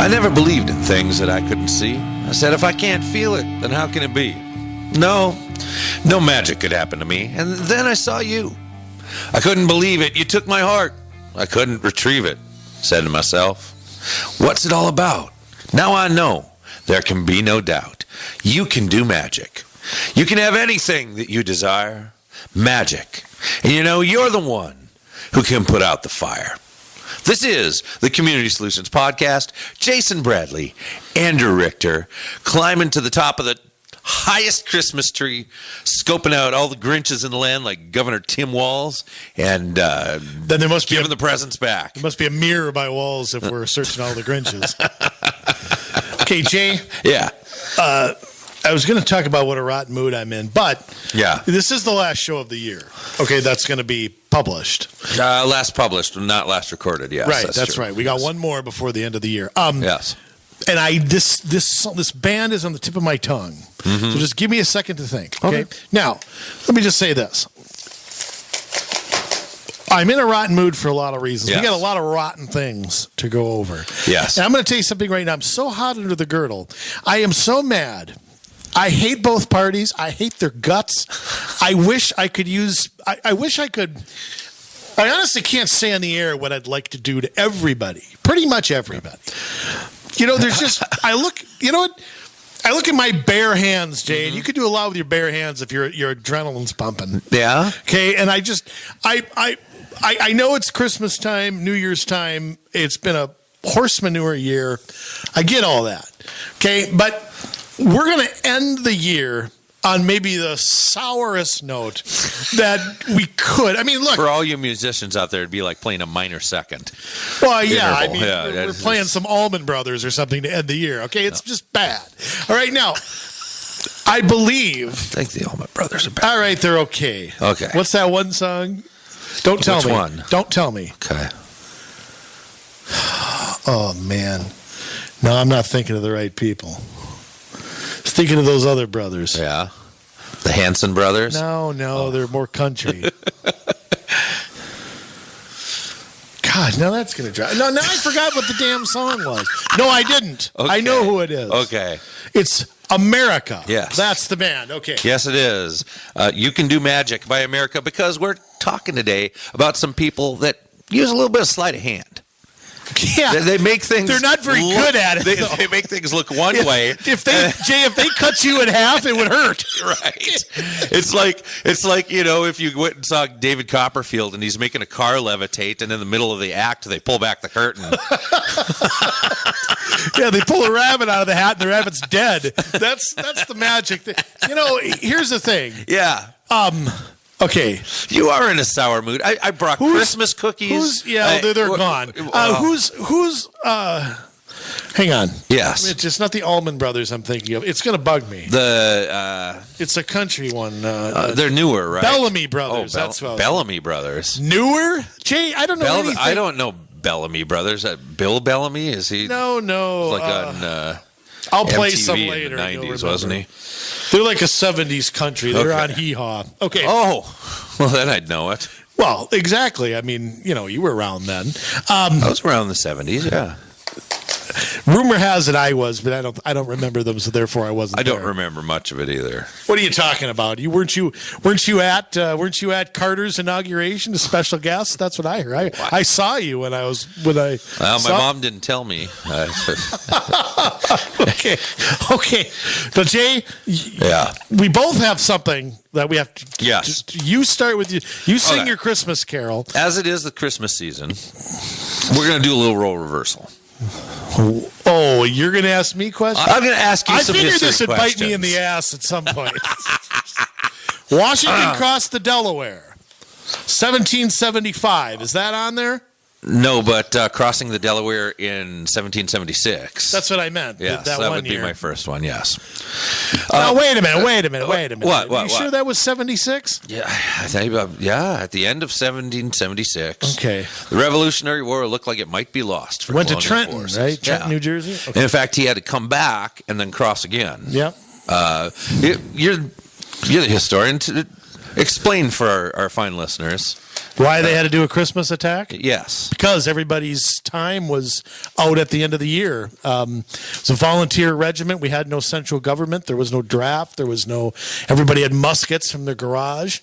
I never believed in things that I couldn't see. I said, if I can't feel it, then how can it be? No magic could happen to me. And then I saw you. I couldn't believe it. You took my heart. I couldn't retrieve it. Said to myself, what's it all about? Now I know. There can be no doubt. You can do magic. You can have anything that you desire. Magic. And you're the one who can put out the fire. This is the Community Solutions Podcast. Jason Bradley, Andrew Richter, climbing to the top of the highest Christmas tree, scoping out all the Grinches in the land like Governor Tim Walz, and then there must be giving the presents back. There must be a mirror by Walz if we're searching all the Grinches. Okay, Jay. Yeah. I was going to talk about what a rotten mood I'm in, but this is the last show of the year. Okay, that's going to be published. Last published, not last recorded. Yes, right. That's right. We got one more before the end of the year. Yes. And this band is on the tip of my tongue. Mm-hmm. So just give me a second to think. Okay. Now, let me just say this. I'm in a rotten mood for a lot of reasons. Yes. We got a lot of rotten things to go over. Yes. And I'm going to tell you something right now. I'm so hot under the girdle. I am so mad. I hate both parties. I hate their guts. I wish I could I honestly can't say on the air what I'd like to do to everybody. Pretty much everybody. There's just, I look at my bare hands, Jay, and you could do a lot with your bare hands if your adrenaline's pumping. Yeah. Okay. And I know it's Christmas time, New Year's time. It's been a horse manure year. I get all that. Okay. But we're going to end the year on maybe the sourest note that we could. I mean, look. For all you musicians out there, it'd be like playing a minor second. Well, yeah. Interval. I mean, we're playing some Allman Brothers or something to end the year. Okay, it's just bad. All right, now, I believe. I think the Allman Brothers are bad. All right, they're okay. Okay. What's that one song? Don't tell me. Which one? Don't tell me. Okay. Oh, man. No, I'm not thinking of the right people. Thinking of those other brothers. Yeah. The Hanson brothers? No, they're more country. God, now that's going to drive. No, now I forgot what the damn song was. No, I didn't. Okay. I know who it is. Okay. It's America. Yes. That's the band. Okay. Yes, it is. You Can Do Magic by America, because we're talking today about some people that use a little bit of sleight of hand. Yeah, they make things. They're not very good at it. They make things look one way. If they cut you in half, it would hurt. Right. It's like if you went and saw David Copperfield and he's making a car levitate, and in the middle of the act they pull back the curtain. Yeah, they pull a rabbit out of the hat and the rabbit's dead. That's the magic. Here's the thing. Yeah. Okay. You are in a sour mood. I brought Christmas cookies. They're gone. Hang on. Yes. It's not the Allman Brothers I'm thinking of. It's going to bug me. It's a country one. They're newer, right? Bellamy Brothers. That's what Bellamy Brothers. Newer? Jay, I don't know anything. I don't know Bellamy Brothers. Bill Bellamy? Is he? No. Like on I'll play MTV some later. In the 90s, wasn't he? They're like a 70s country. They're on Hee Haw. Okay. Oh, well, then I'd know it. Well, exactly. I mean, you were around then. I was around the 70s, yeah. Rumor has it I was, but I don't remember them, so therefore I wasn't. I don't remember much of it either. What are you talking about? Weren't you at Carter's inauguration, a special guest? That's what I heard. I saw you when I. My mom didn't tell me. Okay. So Jay, we both have something that we have to. Yes. You start with you sing your Christmas carol. As it is the Christmas season, we're going to do a little role reversal. Oh, you're going to ask me questions? I'm going to ask you some history questions. I figured this would bite me in the ass at some point. Washington crossed the Delaware, 1775. Is that on there? No, but crossing the Delaware in 1776. That's what I meant. Yes, that would be my first one, yes. Now, wait a minute. What? Are you sure that was 76? Yeah, I think at the end of 1776. Okay. The Revolutionary War looked like it might be lost. Went to Trenton, forces. right? Trenton, New Jersey? Okay. And in fact, he had to come back and then cross again. Yep. You're the historian. Explain for our fine listeners why they had to do a Christmas attack? Yes. Because everybody's time was out at the end of the year. It was a volunteer regiment. We had no central government. There was no draft. Everybody had muskets from their garage.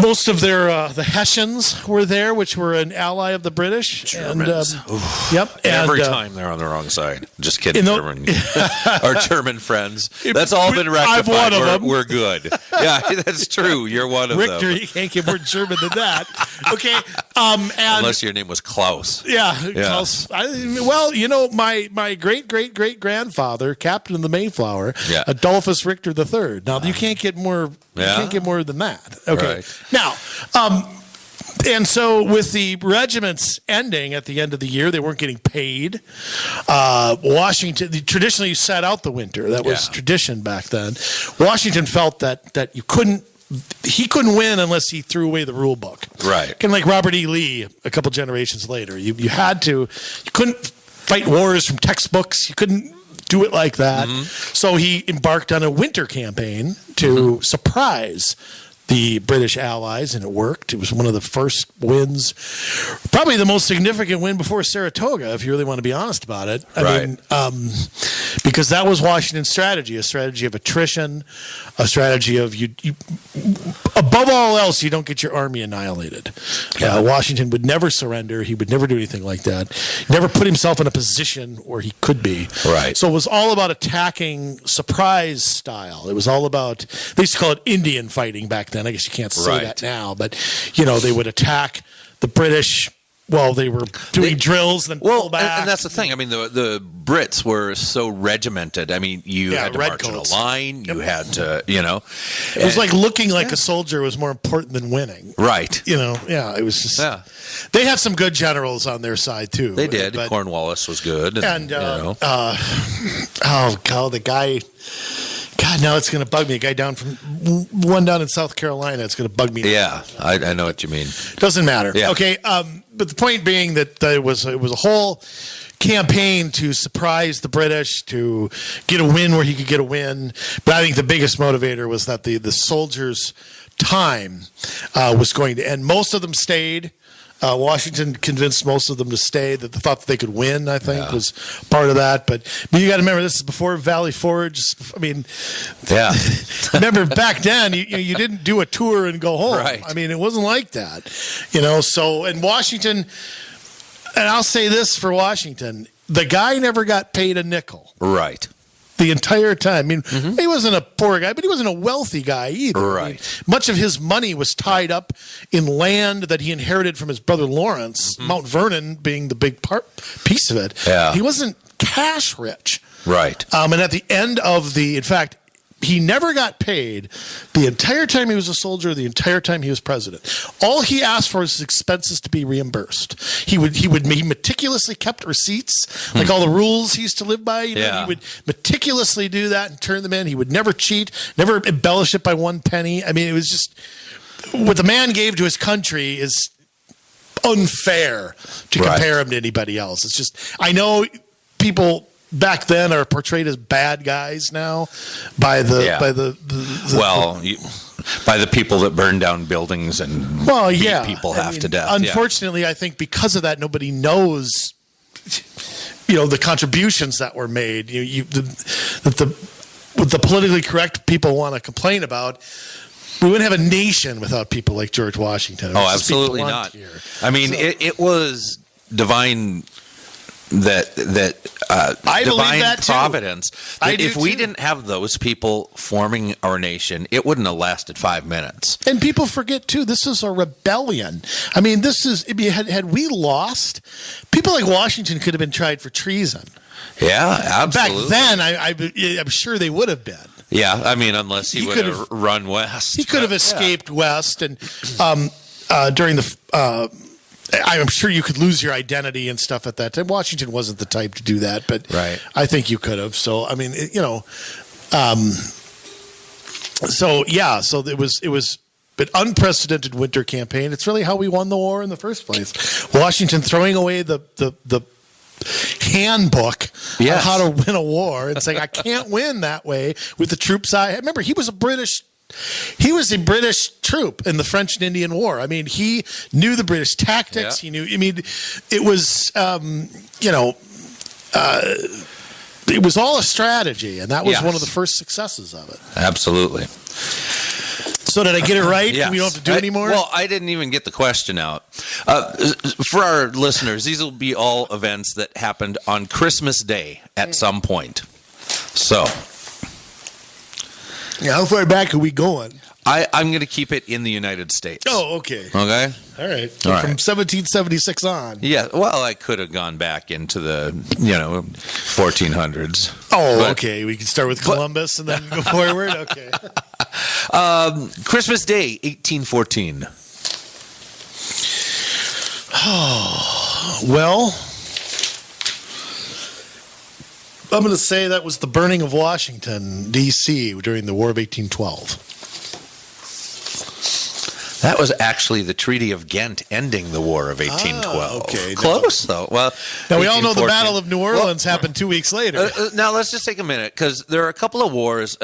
Most of the Hessians were there, which were an ally of the British. Germans. Yep. Every time they're on the wrong side. Just kidding, German. Our German friends. That's all been rectified. I'm one of them. We're good. Yeah, that's true. You're one of Richter, them. you can't get more German than that. Okay. Unless your name was Klaus. Yeah. Klaus. My great grandfather, Captain of the Mayflower, Adolphus Richter III. Now you can't get more. You can't get more than that. Okay. Right. Now, and so with the regiments ending at the end of the year, they weren't getting paid. Washington traditionally sat out the winter. That was tradition back then. Washington felt that he couldn't win unless he threw away the rule book. Right. Kind of like Robert E. Lee a couple generations later. You couldn't fight wars from textbooks. You couldn't do it like that. Mm-hmm. So he embarked on a winter campaign to surprise the British allies, and it worked. It was one of the first wins, probably the most significant win before Saratoga, if you really want to be honest about it. I mean, because that was Washington's strategy, a strategy of attrition, a strategy of you above all else, you don't get your army annihilated. Washington would never surrender. He would never do anything like that. He never put himself in a position where he could be. Right. So it was all about attacking surprise style. It was all about, they used to call it Indian fighting back then. I guess you can't say that now, but they would attack the British while they were doing drills and then pull back. And that's the thing. I mean, the Brits were so regimented. I mean, you had to march in a line. You had to, It was like looking like a soldier was more important than winning. Right. It was just. Yeah. They had some good generals on their side too. They did. Cornwallis was good. The guy. God, now it's going to bug me. A guy down in South Carolina. It's going to bug me. Yeah, I know what you mean. Doesn't matter. Yeah. Okay, but the point being that it was a whole campaign to surprise the British, to get a win where he could get a win. But I think the biggest motivator was that the soldiers' time was going to end. Most of them stayed. Washington convinced most of them to stay. That they thought that they could win, I think, was part of that. But you got to remember, this is before Valley Forge. I mean, remember back then, you didn't do a tour and go home. Right. I mean, it wasn't like that. So in Washington, and I'll say this for Washington, the guy never got paid a nickel. Right. The entire time. I mean, he wasn't a poor guy, but he wasn't a wealthy guy either. Right. I mean, much of his money was tied up in land that he inherited from his brother Lawrence, Mount Vernon being the big piece of it. Yeah. He wasn't cash rich. Right. And at the end of in fact, he never got paid the entire time he was a soldier, the entire time he was president. All he asked for was his expenses to be reimbursed. He meticulously kept receipts, like all the rules he used to live by. He would meticulously do that and turn them in. He would never cheat, never embellish it by one penny. I mean, it was just what the man gave to his country is unfair to compare him to anybody else. It's just, I know people back then are portrayed as bad guys now by the people that burn down buildings and beat people to death. Unfortunately, I think because of that, nobody knows the contributions that were made. What the politically correct people want to complain about. We wouldn't have a nation without people like George Washington. Oh, absolutely not. Here. I mean, it was divine I divine that providence. That if we too. didn't have those people forming our nation, it wouldn't have lasted 5 minutes. And people forget too, this is a rebellion. I mean, had we lost, people like Washington could have been tried for treason. Yeah, absolutely. Back then, I'm sure they would have been. Yeah, I mean, unless he would have run west. He could have escaped west, and during the. I'm sure you could lose your identity and stuff at that time. Washington wasn't the type to do that, but I think you could have. So, I mean, so it was an unprecedented winter campaign. It's really how we won the war in the first place. Washington throwing away the handbook on how to win a war and saying, I can't win that way with the troops. Remember, he was a British He was a British troop in the French and Indian War. I mean, he knew the British tactics. Yeah. He knew. I mean, it was it was all a strategy, and that was one of the first successes of it. Absolutely. So did I get it right? Yes. We don't have to do anymore? Well, I didn't even get the question out. For our listeners, these will be all events that happened on Christmas Day at some point. So, how far back are we going? I'm going to keep it in the United States. Oh, okay. Okay? All right. So All right. from 1776 on. Yeah, well, I could have gone back into the, 1400s. Oh, But- okay. We can start with Columbus and then go forward? Okay. Christmas Day, 1814. Well, I'm going to say that was the burning of Washington, D.C. during the War of 1812. That was actually the Treaty of Ghent ending the War of 1812. okay. Close, though. Well, Now, we all know the 1814. Battle of New Orleans happened 2 weeks later. Now, let's just take a minute, because there are a couple of wars.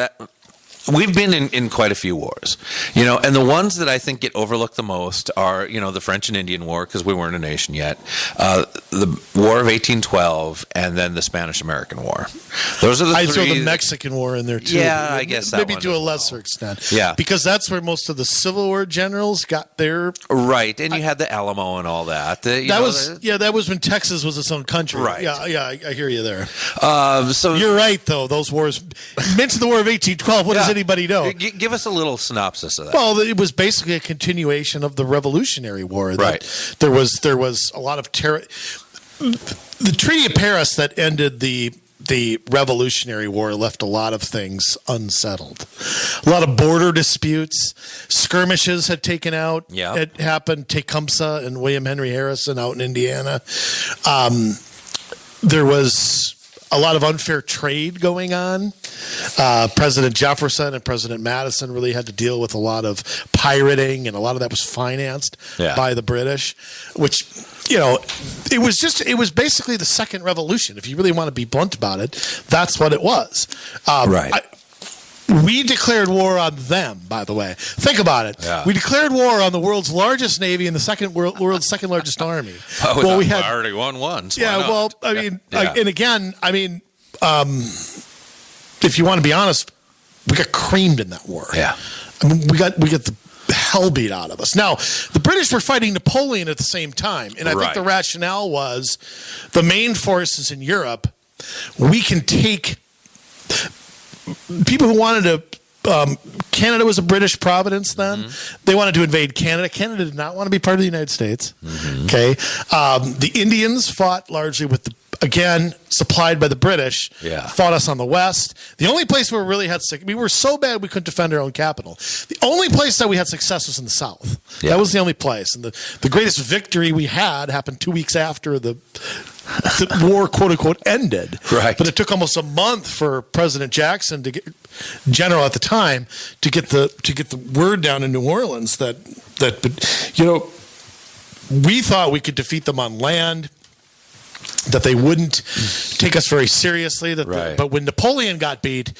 We've been in quite a few wars, and the ones that I think get overlooked the most are, the French and Indian War, because we weren't a nation yet, the War of 1812, and then the Spanish-American War. Those are the I three. throw the Mexican War in there, too. Yeah, I guess that maybe one to as a lesser extent. Yeah. Because that's where most of the Civil War generals got their... Right, and you had the Alamo and all that. That was when Texas was its own country. Right. Yeah, I hear you there. So You're right, though. Those wars... Mention the War of 1812. What does anybody know? Give us a little synopsis of that. Well, it was basically a continuation of the Revolutionary War. Right. There was a lot of terror. The Treaty of Paris that ended the Revolutionary War left a lot of things unsettled. A lot of border disputes, skirmishes had taken out. Yeah. It happened. Tecumseh and William Henry Harrison out in Indiana. There was a lot of unfair trade going on. President Jefferson and President Madison really had to deal with a lot of pirating, and a lot of that was financed by the British, which, it was basically the second revolution. If you really want to be blunt about it, that's what it was. Right. We declared war on them, by the way. Think about it. Yeah. We declared war on the world's largest navy and the world's second largest army. We already won once. Yeah, well, I mean, and again, if you want to be honest, we got creamed in that war. Yeah. I mean, we got the hell beat out of us. Now, the British were fighting Napoleon at the same time, and I think the rationale was the main forces in Europe, we can take people who wanted to Canada was a British province then. Mm-hmm. They wanted to invade Canada. Canada did not want to be part of the United States. Mm-hmm. Okay. The Indians fought largely with supplied by the British, fought us on the west. The only place where we really had we were so bad we couldn't defend our own capital. The only place that we had success was in the south. Yeah. That was the only place. And the greatest victory we had happened 2 weeks after the war, quote unquote, ended. Right. But it took almost a month for President Jackson to get general at the time to get the word down in New Orleans that we thought we could defeat them on land, that they wouldn't take us very seriously. But when Napoleon got beat,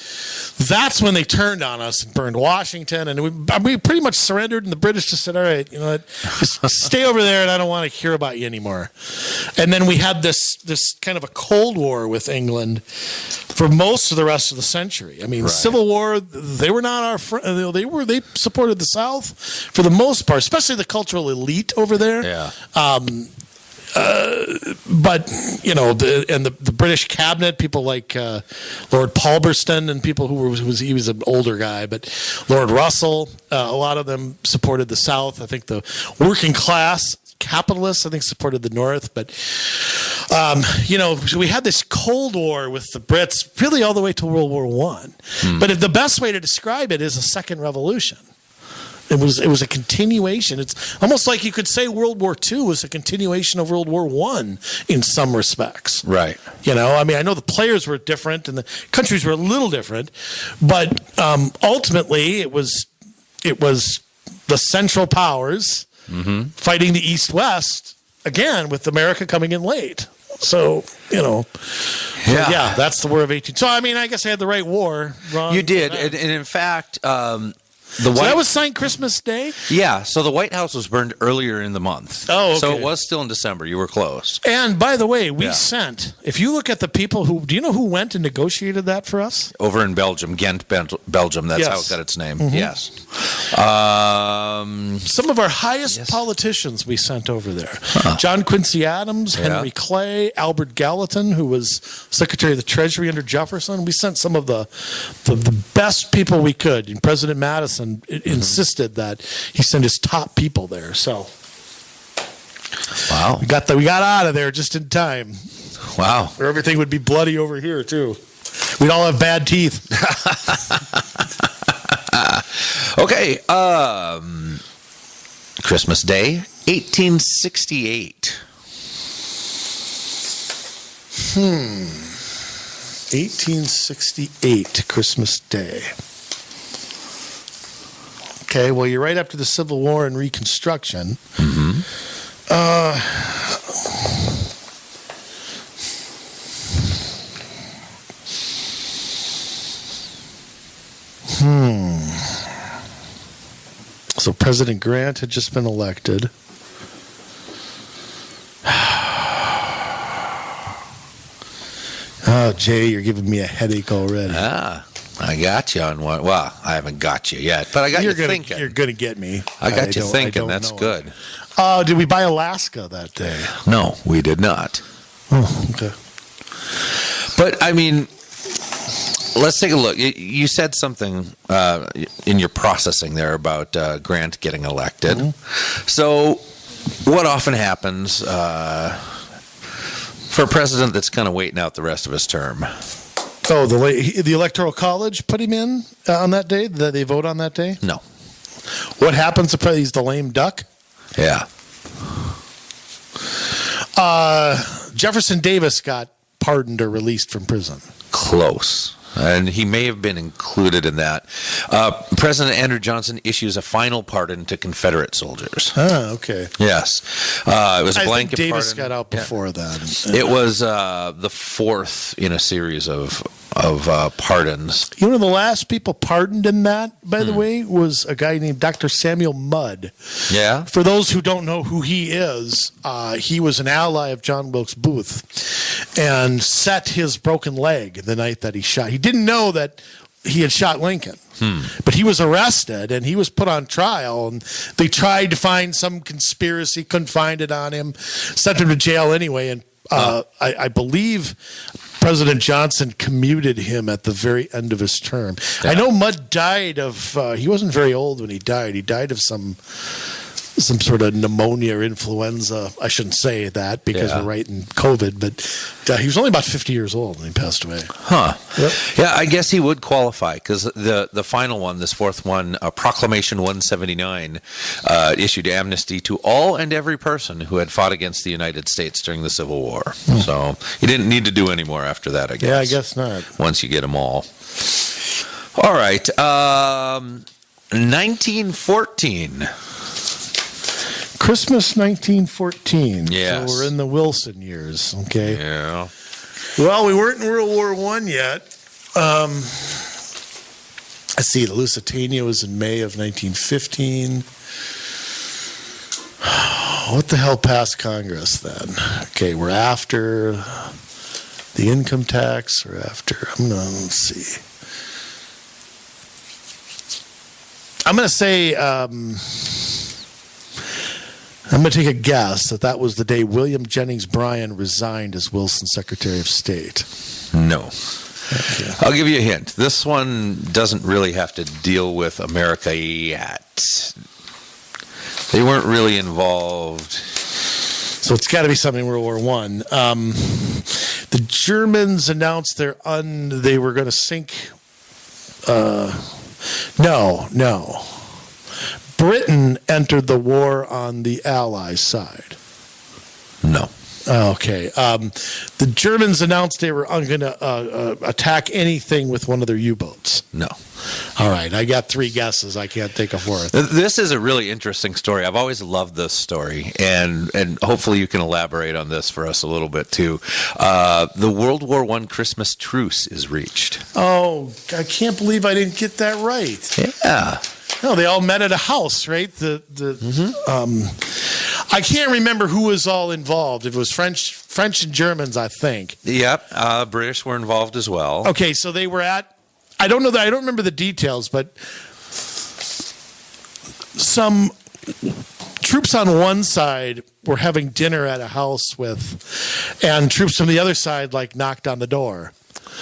that's when they turned on us and burned Washington, and we pretty much surrendered. And the British just said, "All right, just stay over there, and I don't want to hear about you anymore." And then we had this kind of a Cold War with England for most of the rest of the century. I mean, Civil War, they were not our friend. They supported the South for the most part, especially the cultural elite over there. Yeah. But the British cabinet, people like Lord Palmerston and people he was an older guy, but Lord Russell, a lot of them supported the South. I think the working class capitalists, I think, supported the North. But we had this Cold War with the Brits really all the way to World War I. But the best way to describe it is a second revolution. It was a continuation. It's almost like you could say World War II was a continuation of World War I in some respects. Right. I mean, I know the players were different and the countries were a little different, but ultimately it was the Central Powers fighting the East-West, again, with America coming in late. So, that's the War of 18. So, I mean, I guess I had the right war. Wrong. You did. And in fact, So that was signed Christmas Day? Yeah, so the White House was burned earlier in the month. Oh, okay. So it was still in December. You were close. And by the way, we sent, if you look at the people who, do you know who went and negotiated that for us? Over in Belgium, Ghent, Belgium. That's how it got its name. Mm-hmm. Yes. Some of our highest politicians we sent over there. John Quincy Adams, Henry Clay, Albert Gallatin, who was Secretary of the Treasury under Jefferson. We sent some of the best people we could. And President Madison insisted that he send his top people there. So wow, we got out of there just in time. Wow, or everything would be bloody over here too. We'd all have bad teeth. Okay, Christmas Day, 1868. 1868, Christmas Day. Okay, well, you're right after the Civil War and Reconstruction. So President Grant had just been elected. Oh, Jay, you're giving me a headache already. I got you on one. Well, I haven't got you yet, but I got you thinking. You're going to get me. I got you thinking. That's good. Did we buy Alaska that day? No, we did not. Oh, okay. But, I mean, let's take a look. You said something in your processing there about Grant getting elected. So what often happens for a president that's kind of waiting out the rest of his term? Oh, the Electoral College put him in on that day? Did they vote on that day? No. What happens if he's the lame duck? Yeah. Jefferson Davis got pardoned or released from prison. Close. And he may have been included in that. President Andrew Johnson issues a final pardon to Confederate soldiers. Okay. Yes. It was a blanket think Davis pardon. got out before that. It was the fourth in a series of pardons. You know, the last people pardoned in that, by the way, was a guy named Dr. Samuel Mudd. Yeah. For those who don't know who he is, he was an ally of John Wilkes Booth and set his broken leg the night that he shot. He didn't know that he had shot Lincoln, but he was arrested and he was put on trial. And they tried to find some conspiracy, couldn't find it on him, sent him to jail anyway. And I believe President Johnson commuted him at the very end of his term. Yeah. I know Mudd died of, he wasn't very old when he died. He died of some sort of pneumonia or influenza. I shouldn't say that because we're right in COVID, but he was only about 50 years old when he passed away. Yep. Yeah, I guess he would qualify because the final one, this fourth one, Proclamation 179, issued amnesty to all and every person who had fought against the United States during the Civil War. So he didn't need to do any more after that, I guess. Yeah, I guess not. Once you get them all. All right. 1914. Christmas 1914. Yes. So we're in the Wilson years, okay? Yeah. Well, we weren't in World War I yet. Let's see, the Lusitania was in May of 1915. What the hell passed Congress then? Okay, we're after the income tax, or after, let's see. I'm going to say, I'm going to take a guess that was the day William Jennings Bryan resigned as Wilson Secretary of State. No. Okay. I'll give you a hint. This one doesn't really have to deal with America yet. They weren't really involved. So it's got to be something in World War I. The Germans announced they were going to sink. No. Britain entered the war on the Allies' side. No. Okay. The Germans announced they were going to attack anything with one of their U-boats. No. All right. I got three guesses. I can't think of fourth. This is a really interesting story. I've always loved this story, and hopefully you can elaborate on this for us a little bit, too. The World War I Christmas truce is reached. Oh, I can't believe I didn't get that right. Yeah. No, they all met at a house, right? I can't remember who was all involved. It was French and Germans, I think. Yep, British were involved as well. Okay, so they were at. I don't know that. I don't remember the details, but some troops on one side were having dinner at a house and troops from the other side knocked on the door.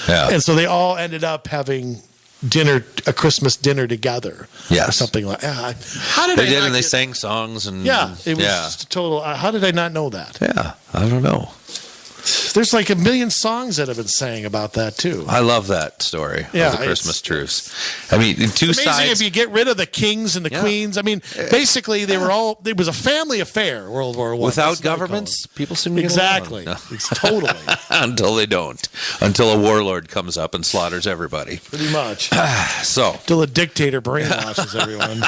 Yeah. And so they all ended up having a Christmas dinner together. Yes. Or something like that. How did they did, and they sang songs. And it was just a total. How did I not know that? Yeah, I don't know. There's like a million songs that have been sang about that too. I love that story of the Christmas truce. I mean, two amazing sides. If you get rid of the kings and the queens. I mean, basically, they were all. It was a family affair. World War I. Without governments, people seem to get exactly. along. It's totally until they don't. Until a warlord comes up and slaughters everybody. Pretty much. So until a dictator brainwashes everyone.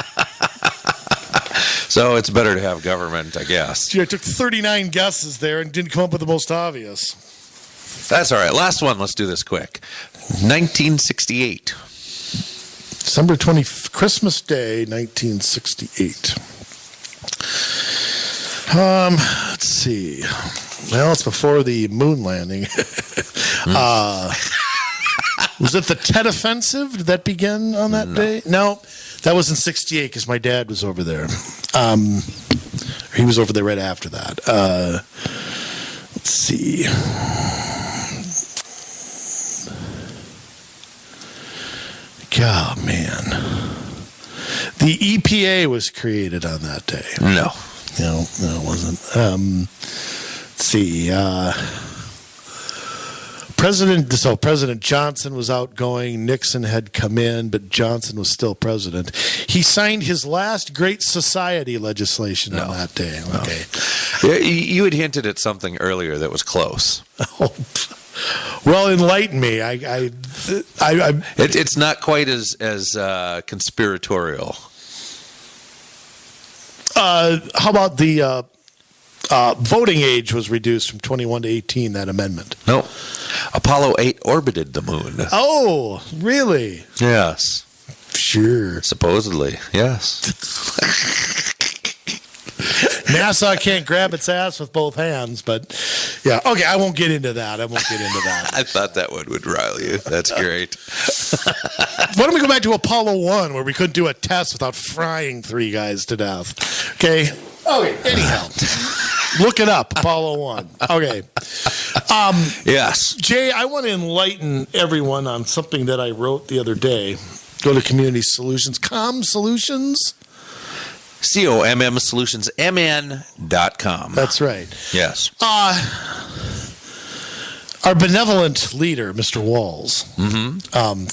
So it's better to have government, I guess. Gee, I took 39 guesses there and didn't come up with the most obvious. That's all right. Last one. Let's do this quick. 1968. December 20th, Christmas Day, 1968. Let's see. Well, it's before the moon landing. Was it the Tet Offensive? Did that begin on that day? No, that was in 68 because my dad was over there. He was over there right after that. Let's see. God, man. The EPA was created on that day. No, it wasn't. Let's see. President Johnson was outgoing. Nixon had come in, but Johnson was still president. He signed his last Great Society legislation on that day. Okay. You had hinted at something earlier that was close. Oh, well, enlighten me. It's not quite as conspiratorial. How about the voting age was reduced from 21 to 18, that amendment? No. Apollo 8 orbited the moon. Oh, really? Yes. Sure. Supposedly, yes. NASA can't grab its ass with both hands, but yeah. Okay, I won't get into that. I thought that one would rile you. That's great. Why don't we go back to Apollo 1, where we couldn't do a test without frying 3 guys to death? Okay. Anyhow. Look it up, Apollo 1. Okay. Yes. Jay, I want to enlighten everyone on something that I wrote the other day. Go to Community Solutions. Solutions? COMM Solutions, MN.com. That's right. Yes. Our benevolent leader, Mr. Walz,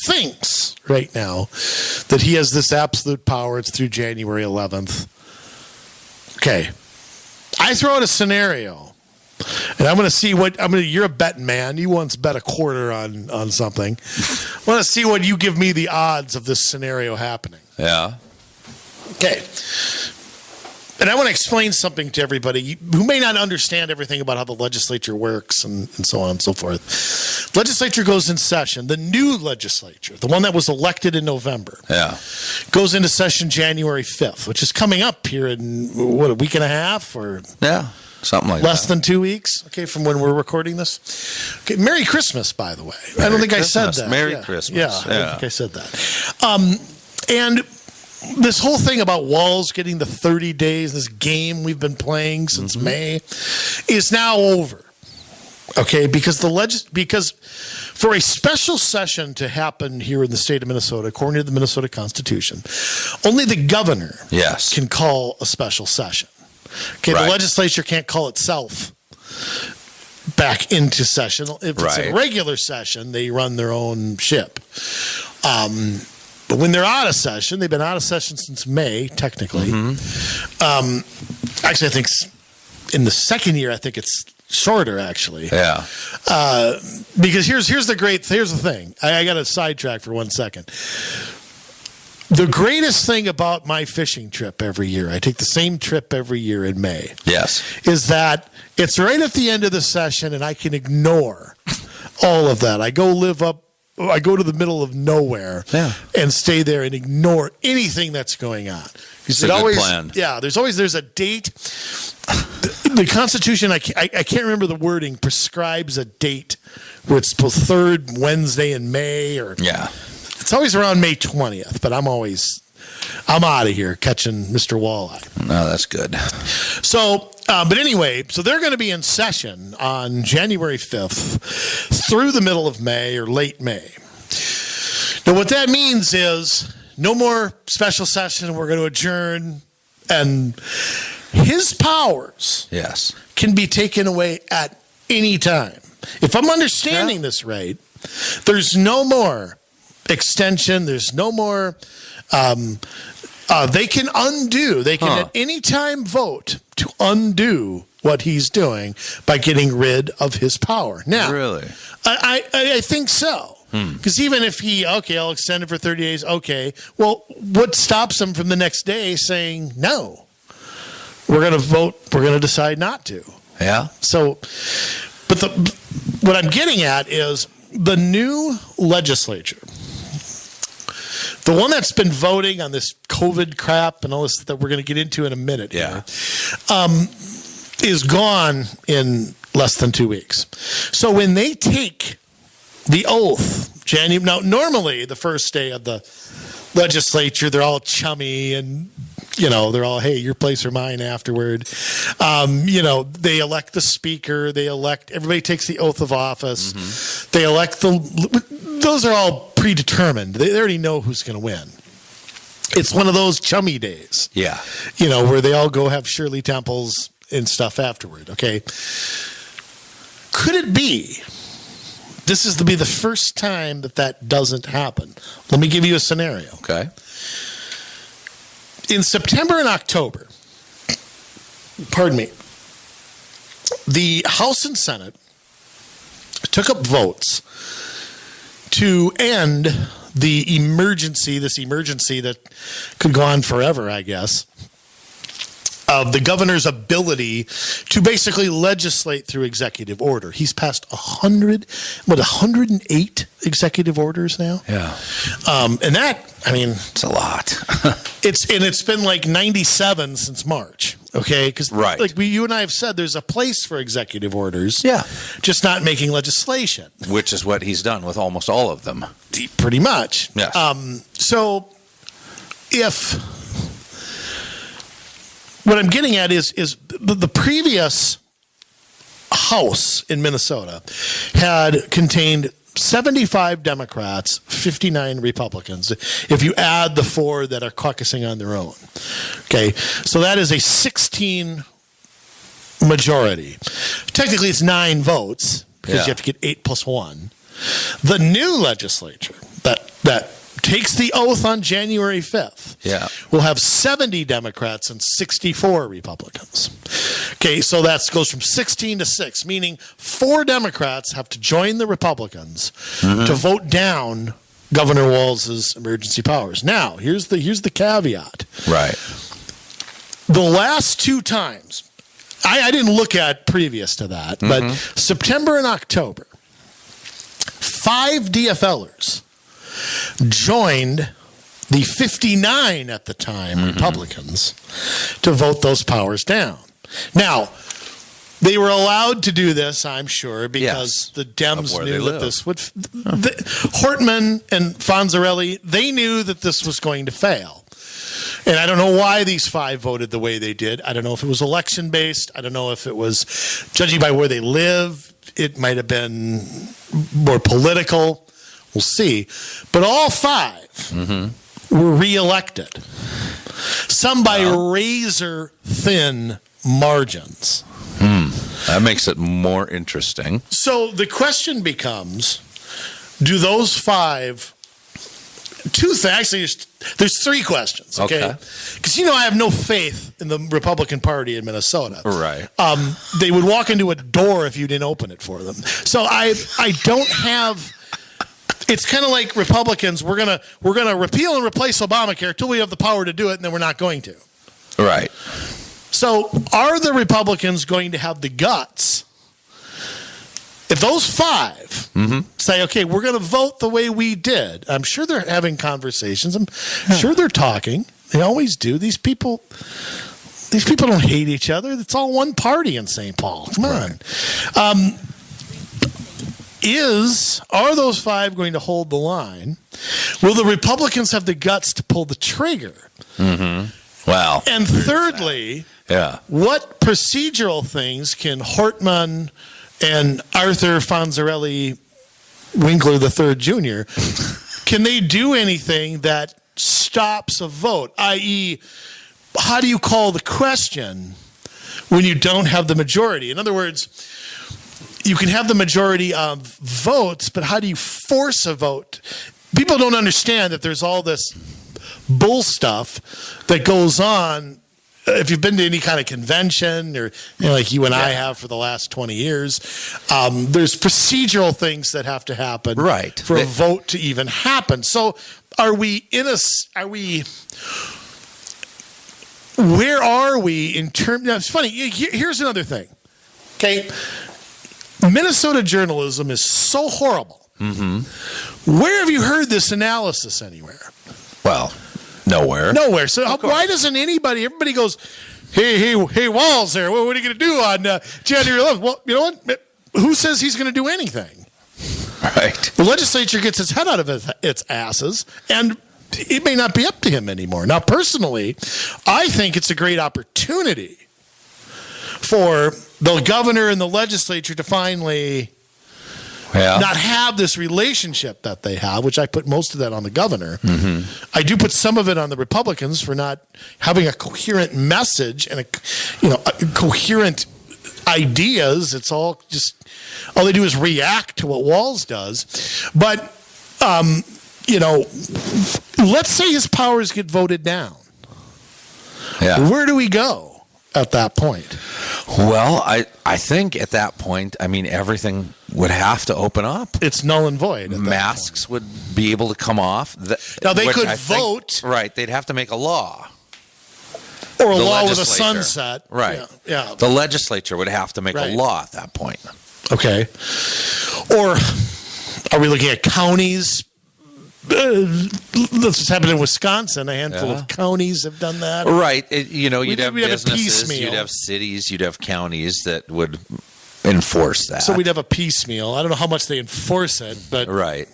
thinks right now that he has this absolute power. It's through January 11th. Okay. I throw out a scenario, and I'm going to see you're a betting man. You once bet a quarter on something. I want to see what you give me the odds of this scenario happening. Yeah. Okay. And I want to explain something to everybody who may not understand everything about how the legislature works and so on and so forth. Legislature goes in session. The new legislature, the one that was elected in November, goes into session January 5th, which is coming up here in, a week and a half or something like less than 2 weeks, okay, from when we're recording this. Okay, Merry Christmas, by the way. I don't think I said that. Merry Christmas. Yeah, I don't think I said that. And this whole thing about Walz getting the 30 days, this game we've been playing since May, is now over. Okay, because because for a special session to happen here in the state of Minnesota, according to the Minnesota Constitution, only the governor can call a special session. Okay, the legislature can't call itself back into session. If it's a regular session, they run their own ship. But when they're out of session, they've been out of session since May, technically. Actually, I think in the second year, I think it's shorter, actually. Yeah. Because here's the thing. I got to sidetrack for 1 second. The greatest thing about my fishing trip every year, I take the same trip every year in May. Yes. Is that it's right at the end of the session, and I can ignore all of that. I go live up I go to the middle of nowhere and stay there and ignore anything that's going on. It's a good plan. Yeah, there's a date. The Constitution, I can't remember the wording, prescribes a date where it's the third Wednesday in May, or it's always around May 20th. But I'm out of here catching Mr. Walleye. No, that's good. So, but anyway, so they're going to be in session on January 5th through the middle of May or late May. Now, what that means is no more special session. We're going to adjourn, and his powers can be taken away at any time. If I'm understanding this right, there's no more extension. There's no more. They can undo. They can at any time vote to undo what he's doing by getting rid of his power. Now, really, I think so. Because even if I'll extend it for 30 days. Okay, well, what stops him from the next day saying no? We're going to vote. We're going to decide not to. Yeah. So, but what I'm getting at is the new legislature. The one that's been voting on this COVID crap and all this that we're going to get into in a minute is gone in less than 2 weeks. So when they take the oath, now normally the first day of the legislature, they're all chummy and, they're all, hey, your place or mine afterward. They elect the speaker. Everybody takes the oath of office. Mm-hmm. They elect those are all predetermined. They already know who's going to win. It's one of those chummy days. Yeah. Where they all go have Shirley Temples and stuff afterward. Okay. Could it be this is to be the first time that doesn't happen? Let me give you a scenario. Okay. In September and October, the House and Senate took up votes to end this emergency that could go on forever, I guess, of the governor's ability to basically legislate through executive order. He's passed 108 executive orders now? Yeah. And that, it's a lot. It's been like 97 since March. Okay, because you and I have said, there's a place for executive orders. Yeah, just not making legislation, which is what he's done with almost all of them. Pretty much. Yes. So, what I'm getting at is the previous House in Minnesota had contained 75 Democrats, 59 Republicans, if you add the 4 that are caucusing on their own. Okay, so that is a 16 majority. Technically, it's 9 votes because you have to get 8 plus 1. The new legislature that takes the oath on January 5th will have 70 Democrats and 64 Republicans. Okay, so that goes from 16 to 6, meaning 4 Democrats have to join the Republicans to vote down Governor Walz's emergency powers. Now, here's the caveat. Right. The last 2 times, I didn't look at previous to that, but September and October, 5 DFLers joined the 59 at the time Republicans to vote those powers down. Now, they were allowed to do this, I'm sure, because the Dems knew that this would. Hortman and Fonzarelli, they knew that this was going to fail. And I don't know why these 5 voted the way they did. I don't know if it was election based. I don't know if it was judging by where they live. It might have been more political. We'll see. But all 5 were reelected. Some by razor thin margins. That makes it more interesting. So the question becomes, do those 5... Actually, there's 3 questions, okay? Because, I have no faith in the Republican Party in Minnesota. Right. They would walk into a door if you didn't open it for them. So I don't have... It's kind of like Republicans. We're gonna repeal and replace Obamacare until we have the power to do it, and then we're not going to. Right. So, are the Republicans going to have the guts if those 5 say, okay, we're going to vote the way we did, I'm sure they're having conversations. I'm sure they're talking. They always do. These people don't hate each other. It's all one party in St. Paul. Come on. Are those 5 going to hold the line? Will the Republicans have the guts to pull the trigger? Well, and thirdly, what procedural things can Hortman and Arthur Fonzarelli Winkler III Jr., can they do anything that stops a vote? I.e., how do you call the question when you don't have the majority? In other words, you can have the majority of votes, but how do you force a vote? People don't understand that there's all this bull stuff that goes on. If you've been to any kind of convention or like you and I have for the last 20 years, there's procedural things that have to happen for a vote to even happen. So where are we in terms? It's funny. Here's another thing. Okay. Minnesota journalism is so horrible. Where have you heard this analysis anywhere? Well, nowhere. So why doesn't everybody goes, hey, Walz there, what are you going to do on January 11th? Well, you know what? Who says he's going to do anything? Right. The legislature gets its head out of its asses, and it may not be up to him anymore. Now, personally, I think it's a great opportunity for the governor and the legislature to finally not have this relationship that they have, which I put most of that on the governor. I do put some of it on the Republicans for not having a coherent message and coherent ideas. It's all they do is react to what Walz does. But let's say his powers get voted down. Where do we go at that point? Well, I think at that point, everything would have to open up. It's null and void. Masks would be able to come off. Now, they could vote. Right. They'd have to make a law. Or a law with a sunset. Right. Yeah. The legislature would have to make a law at that point. Okay. Or are we looking at counties? That's what's happened in Wisconsin. A handful of counties have done that. Right. You'd have businesses, you'd have cities, you'd have counties that would enforce that. So we'd have a piecemeal. I don't know how much they enforce it, but right.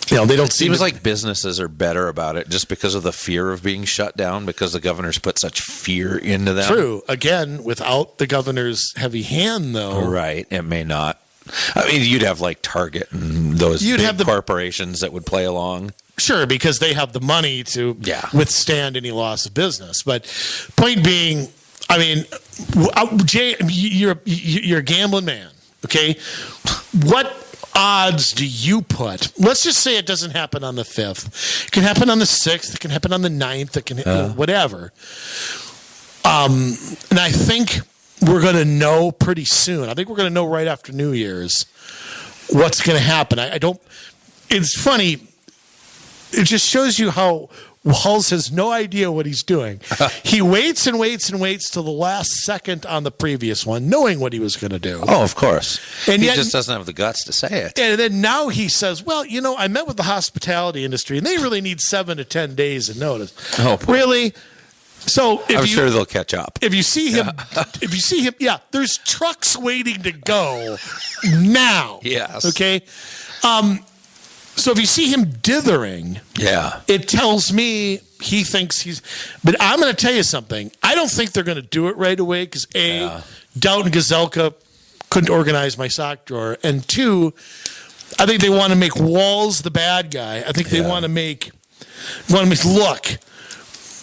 They don't. Seems like businesses are better about it just because of the fear of being shut down, because the governor's put such fear into them. True. Again, without the governor's heavy hand, though. Right. It may not. You'd have like Target and those big corporations that would play along. Sure, because they have the money to withstand any loss of business. But point being, Jay, you're a gambling man, okay? What odds do you put? Let's just say it doesn't happen on the 5th. It can happen on the 6th. It can happen on the 9th. It can whatever. And I think we're going to know pretty soon. I think we're going to know right after New Year's what's going to happen. I don't. It's funny. It just shows you how Walz has no idea what he's doing. He waits and waits and waits till the last second on the previous one, knowing what he was going to do. Oh, of course. And he just doesn't have the guts to say it. And then now he says, well, I met with the hospitality industry, and they really need 7 to 10 days of notice. Oh, boy. Really? So I'm sure they'll catch up. If you see him, there's trucks waiting to go now. Yes. Okay. So if you see him dithering, it tells me he thinks he's. But I'm going to tell you something. I don't think they're going to do it right away because Dalton Gazelka couldn't organize my sock drawer, and 2, I think they want to make Walz the bad guy. I think they want to make look.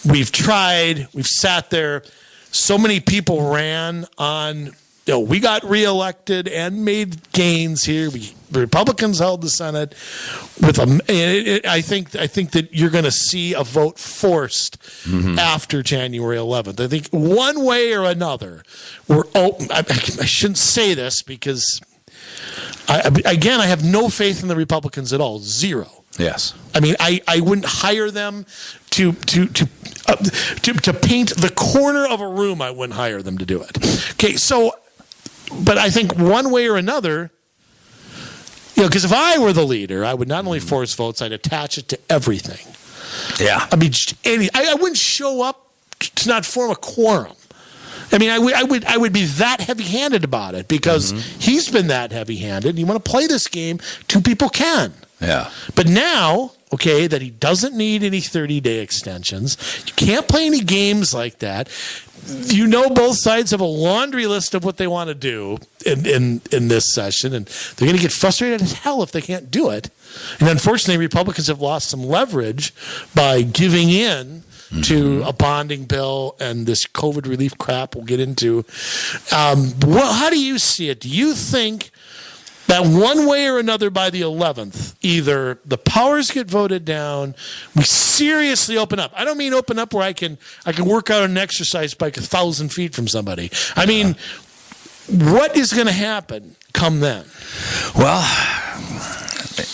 We've tried. We've sat there. So many people ran on. We got reelected and made gains here. The Republicans held the Senate with them. I think that you're going to see a vote forced after January 11th. I think one way or another, we're open. I shouldn't say this because, I have no faith in the Republicans at all. Zero. Yes. I wouldn't hire them to paint the corner of a room. I wouldn't hire them to do it. Okay, so, but I think one way or another, because if I were the leader, I would not only force votes, I'd attach it to everything. Yeah. I mean, I wouldn't show up to not form a quorum. I mean, I would be that heavy-handed about it because he's been that heavy-handed. You want to play this game, two people can. Yeah. But now, okay, that he doesn't need any 30-day extensions, you can't play any games like that. You know, both sides have a laundry list of what they want to do in this session, and they're going to get frustrated as hell if they can't do it. And unfortunately, Republicans have lost some leverage by giving in to a bonding bill and this COVID relief crap we'll get into. How do you see it? Do you think that one way or another by the 11th, either the powers get voted down, we seriously open up? I don't mean open up where I can work out an exercise bike 1,000 feet from somebody. I mean, what is going to happen come then? Well,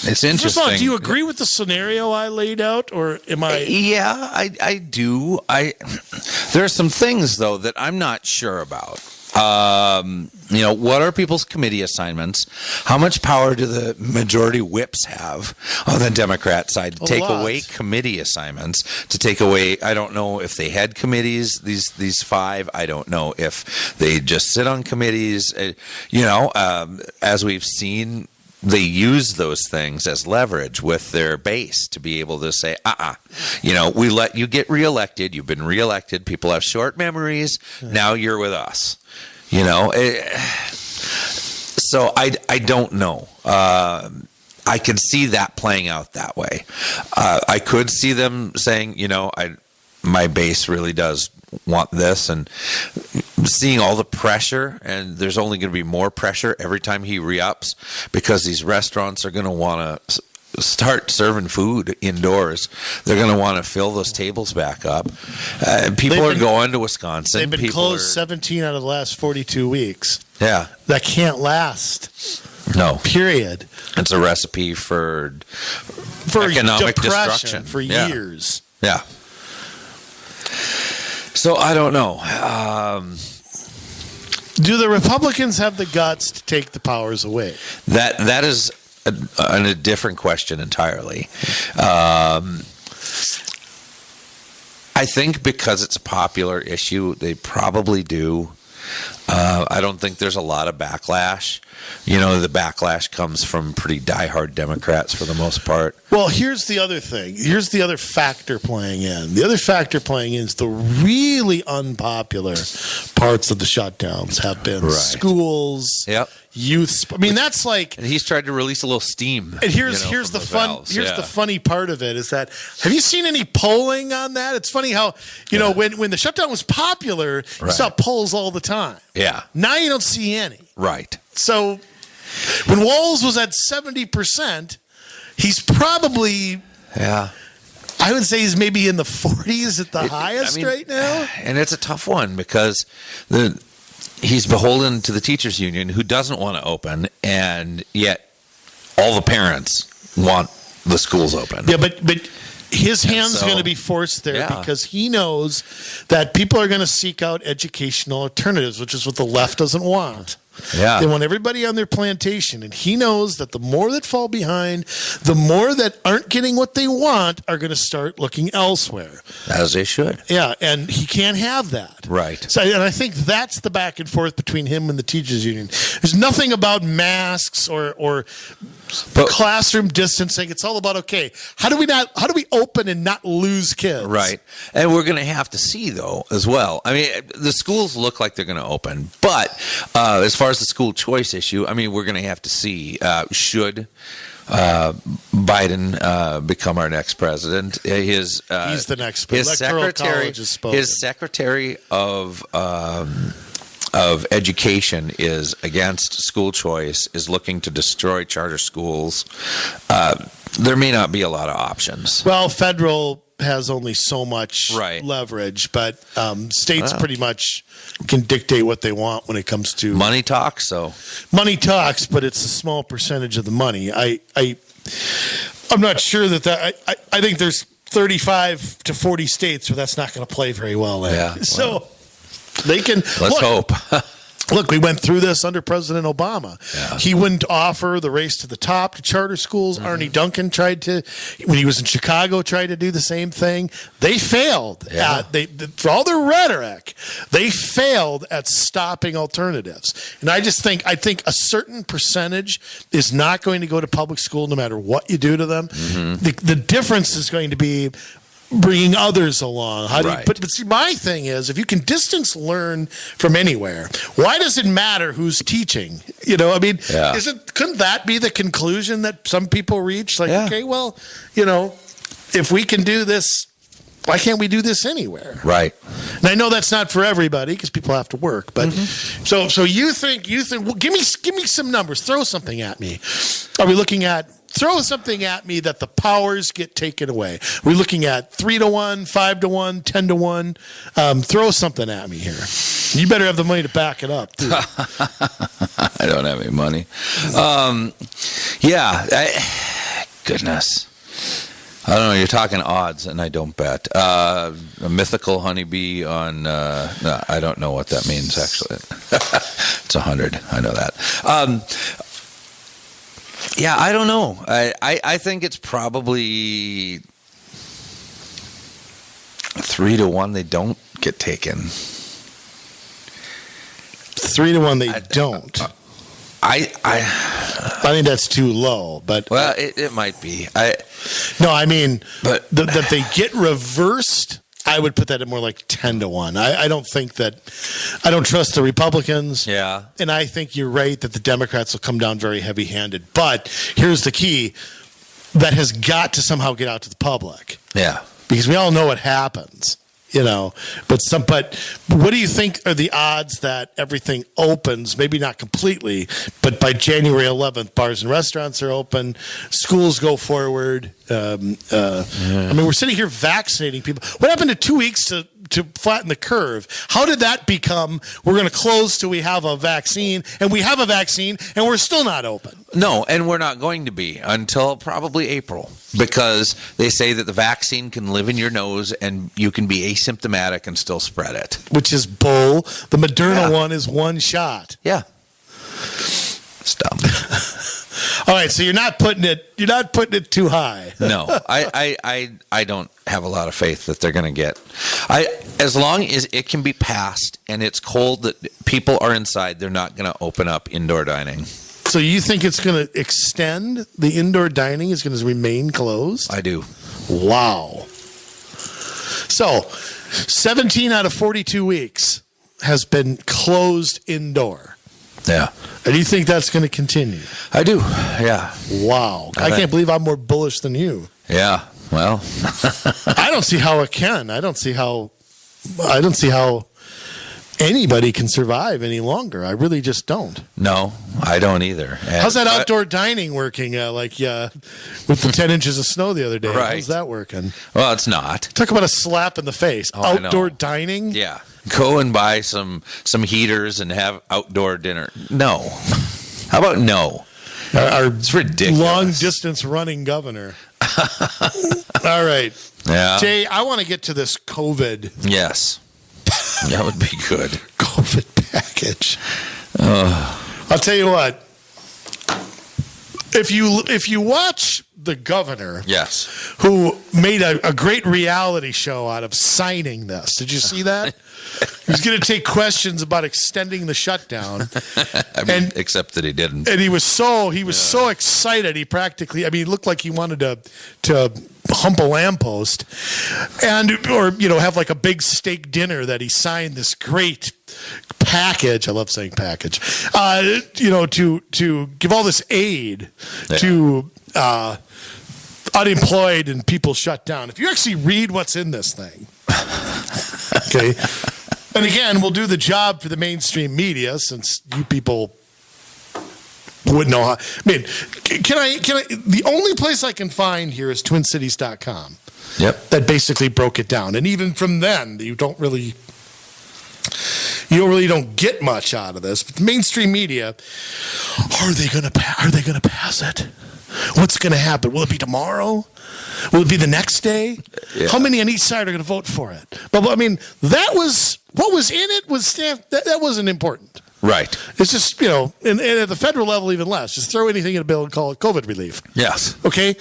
it's interesting. First of all, do you agree with the scenario I laid out, or am I? Yeah, I do. There are some things, though, that I'm not sure about. What are people's committee assignments? How much power do the majority whips have on the Democrat side to take away committee assignments? To take away, I don't know if they had committees, these five. I don't know if they just sit on committees. As we've seen, they use those things as leverage with their base to be able to say, we let you get reelected. You've been reelected. People have short memories. Now you're with us. So I don't know. I can see that playing out that way. I could see them saying, my base really does want this, and seeing all the pressure, and there's only going to be more pressure every time he re-ups because these restaurants are going to want to start serving food indoors. They're going to want to fill those tables back up. People are going to Wisconsin. They've been closed 17 out of the last 42 weeks. Yeah. That can't last. No. Period. It's a recipe for economic destruction. For years. Yeah. So I don't know. Do the Republicans have the guts to take the powers away? That is a different question entirely. I think because it's a popular issue, they probably do. I don't think there's a lot of backlash. The backlash comes from pretty diehard Democrats for the most part. Well, here's the other thing. Here's the other factor playing in. The other factor playing in is the really unpopular parts of the shutdowns have been schools, youth. I mean, that's like. And he's tried to release a little steam. And here's the fun. Valves. Here's the funny part of it is that have you seen any polling on that? It's funny how when the shutdown was popular, you saw polls all the time. Yeah. Now you don't see any. Right. So when Walz was at 70%, he's probably I would say he's maybe in the 40s at the highest right now. And it's a tough one because he's beholden to the teachers union who doesn't want to open, and yet all the parents want the schools open. Yeah, but his hand's going to be forced there because he knows that people are going to seek out educational alternatives, which is what the left doesn't want. Yeah. They want everybody on their plantation, and he knows that the more that fall behind, the more that aren't getting what they want are going to start looking elsewhere. As they should. Yeah, and he can't have that. Right. So, and I think that's the back and forth between him and the teachers union. There's nothing about masks or classroom distancing. It's all about, okay, how do we open and not lose kids? Right. And we're going to have to see, though, as well. I mean, the schools look like they're going to open, but as far as the school choice issue, I mean, we're going to have to see, should Biden become our next president. He's the next president. His secretary of education is against school choice, is looking to destroy charter schools. There may not be a lot of options. Well, federal has only so much leverage, but states pretty much can dictate what they want when it comes to money talks. Money talks, but it's a small percentage of the money. I'm not sure that I think there's 35 to 40 states where that's not going to play very well. Yeah. So they can. Let's hope. Look, we went through this under President Obama. Yeah. He wouldn't offer the race to the top to charter schools. Arnie Duncan tried to, when he was in Chicago, tried to do the same thing. They failed. Yeah. For all their rhetoric, they failed at stopping alternatives. And I think a certain percentage is not going to go to public school no matter what you do to them. The difference is going to be bringing others along. But see, my thing is, if you can distance learn from anywhere, why does it matter who's teaching? Couldn't that be the conclusion that some people reach? Okay, well, if we can do this, why can't we do this anywhere? Right. And I know that's not for everybody because people have to work. But so you think? Well, give me some numbers. Throw something at me. Are we looking at? Throw something at me that the powers get taken away. We're looking at 3-1, 5-1, 10-1. Throw something at me here. You better have the money to back it up, too. I don't have any money. Goodness. I don't know. You're talking odds, and I don't bet. A mythical honeybee on. No, I don't know what that means. Actually, it's 100. I know that. Yeah, I don't know. I think it's probably 3-1. They don't get taken. 3-1. They don't. I think that's too low. But it might be. That they get reversed. I would put that at more like 10-1. I don't think that. I don't trust the Republicans. Yeah. And I think you're right that the Democrats will come down very heavy-handed. But here's the key: that has got to somehow get out to the public. Yeah. Because we all know what happens. But what do you think are the odds that everything opens? Maybe not completely, but by January 11th, bars and restaurants are open, schools go forward. We're sitting here vaccinating people. What happened to 2 weeks to flatten the curve? How did that become? We're going to close till we have a vaccine, and we have a vaccine, and we're still not open. No, and we're not going to be until probably April, because they say that the vaccine can live in your nose and you can be asymptomatic and still spread it. Which is bull. The Moderna one is one shot. Yeah. It's dumb. All right, so you're not putting it too high. No, I don't have a lot of faith that they're going to get. As long as it can be passed and it's cold that people are inside, they're not going to open up indoor dining. So you think it's going to extend? The indoor dining is going to remain closed? I do. Wow. So 17 out of 42 weeks has been closed indoor. Yeah. And you think that's going to continue? I do, yeah. Wow. I can't believe I'm more bullish than you. Yeah, well. I don't see how it can. I don't see how anybody can survive any longer. I really just don't. No, I don't either. How's that outdoor dining working? With the 10 inches of snow the other day. Right. How's that working? Well, it's not. Talk about a slap in the face. Outdoor dining? Yeah. Go and buy some heaters and have outdoor dinner. No. How about no? It's ridiculous. Long distance running governor. All right. Yeah. Jay, I want to get to this COVID. Yes. That would be good. COVID package. I'll tell you what. If you watch the governor, yes, who made a great reality show out of signing this, did you see that? He was going to take questions about extending the shutdown, except that he didn't. And he was so excited. He practically, he looked like he wanted to hump a lamppost, or have like a big steak dinner that he signed this great package. I love saying package. To give all this aid to unemployed and people shut down. If you actually read what's in this thing, okay. And again, we'll do the job for the mainstream media since you people wouldn't know how. Can I? The only place I can find here is twincities.com. Yep. That basically broke it down, and even from then, you don't really get much out of this. But the mainstream media, are they going to pass it? What's going to happen? Will it be tomorrow? Will it be the next day? Yeah. How many on each side are going to vote for it? But that was what was in it. That wasn't important. Right. It's just, and at the federal level, even less. Just throw anything in a bill and call it COVID relief. Yes. Okay?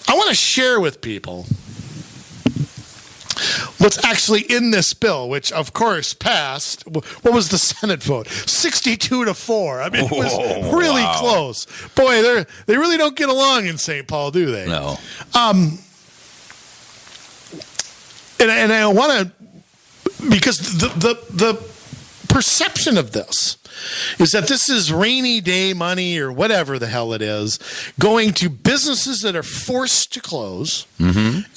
I want to share with people what's actually in this bill, which, of course, passed. What was the Senate vote? 62-4. I mean, it was really close. Boy, they really don't get along in St. Paul, do they? No. And I want to, because the perception of this is that this is rainy day money or whatever the hell it is going to businesses that are forced to close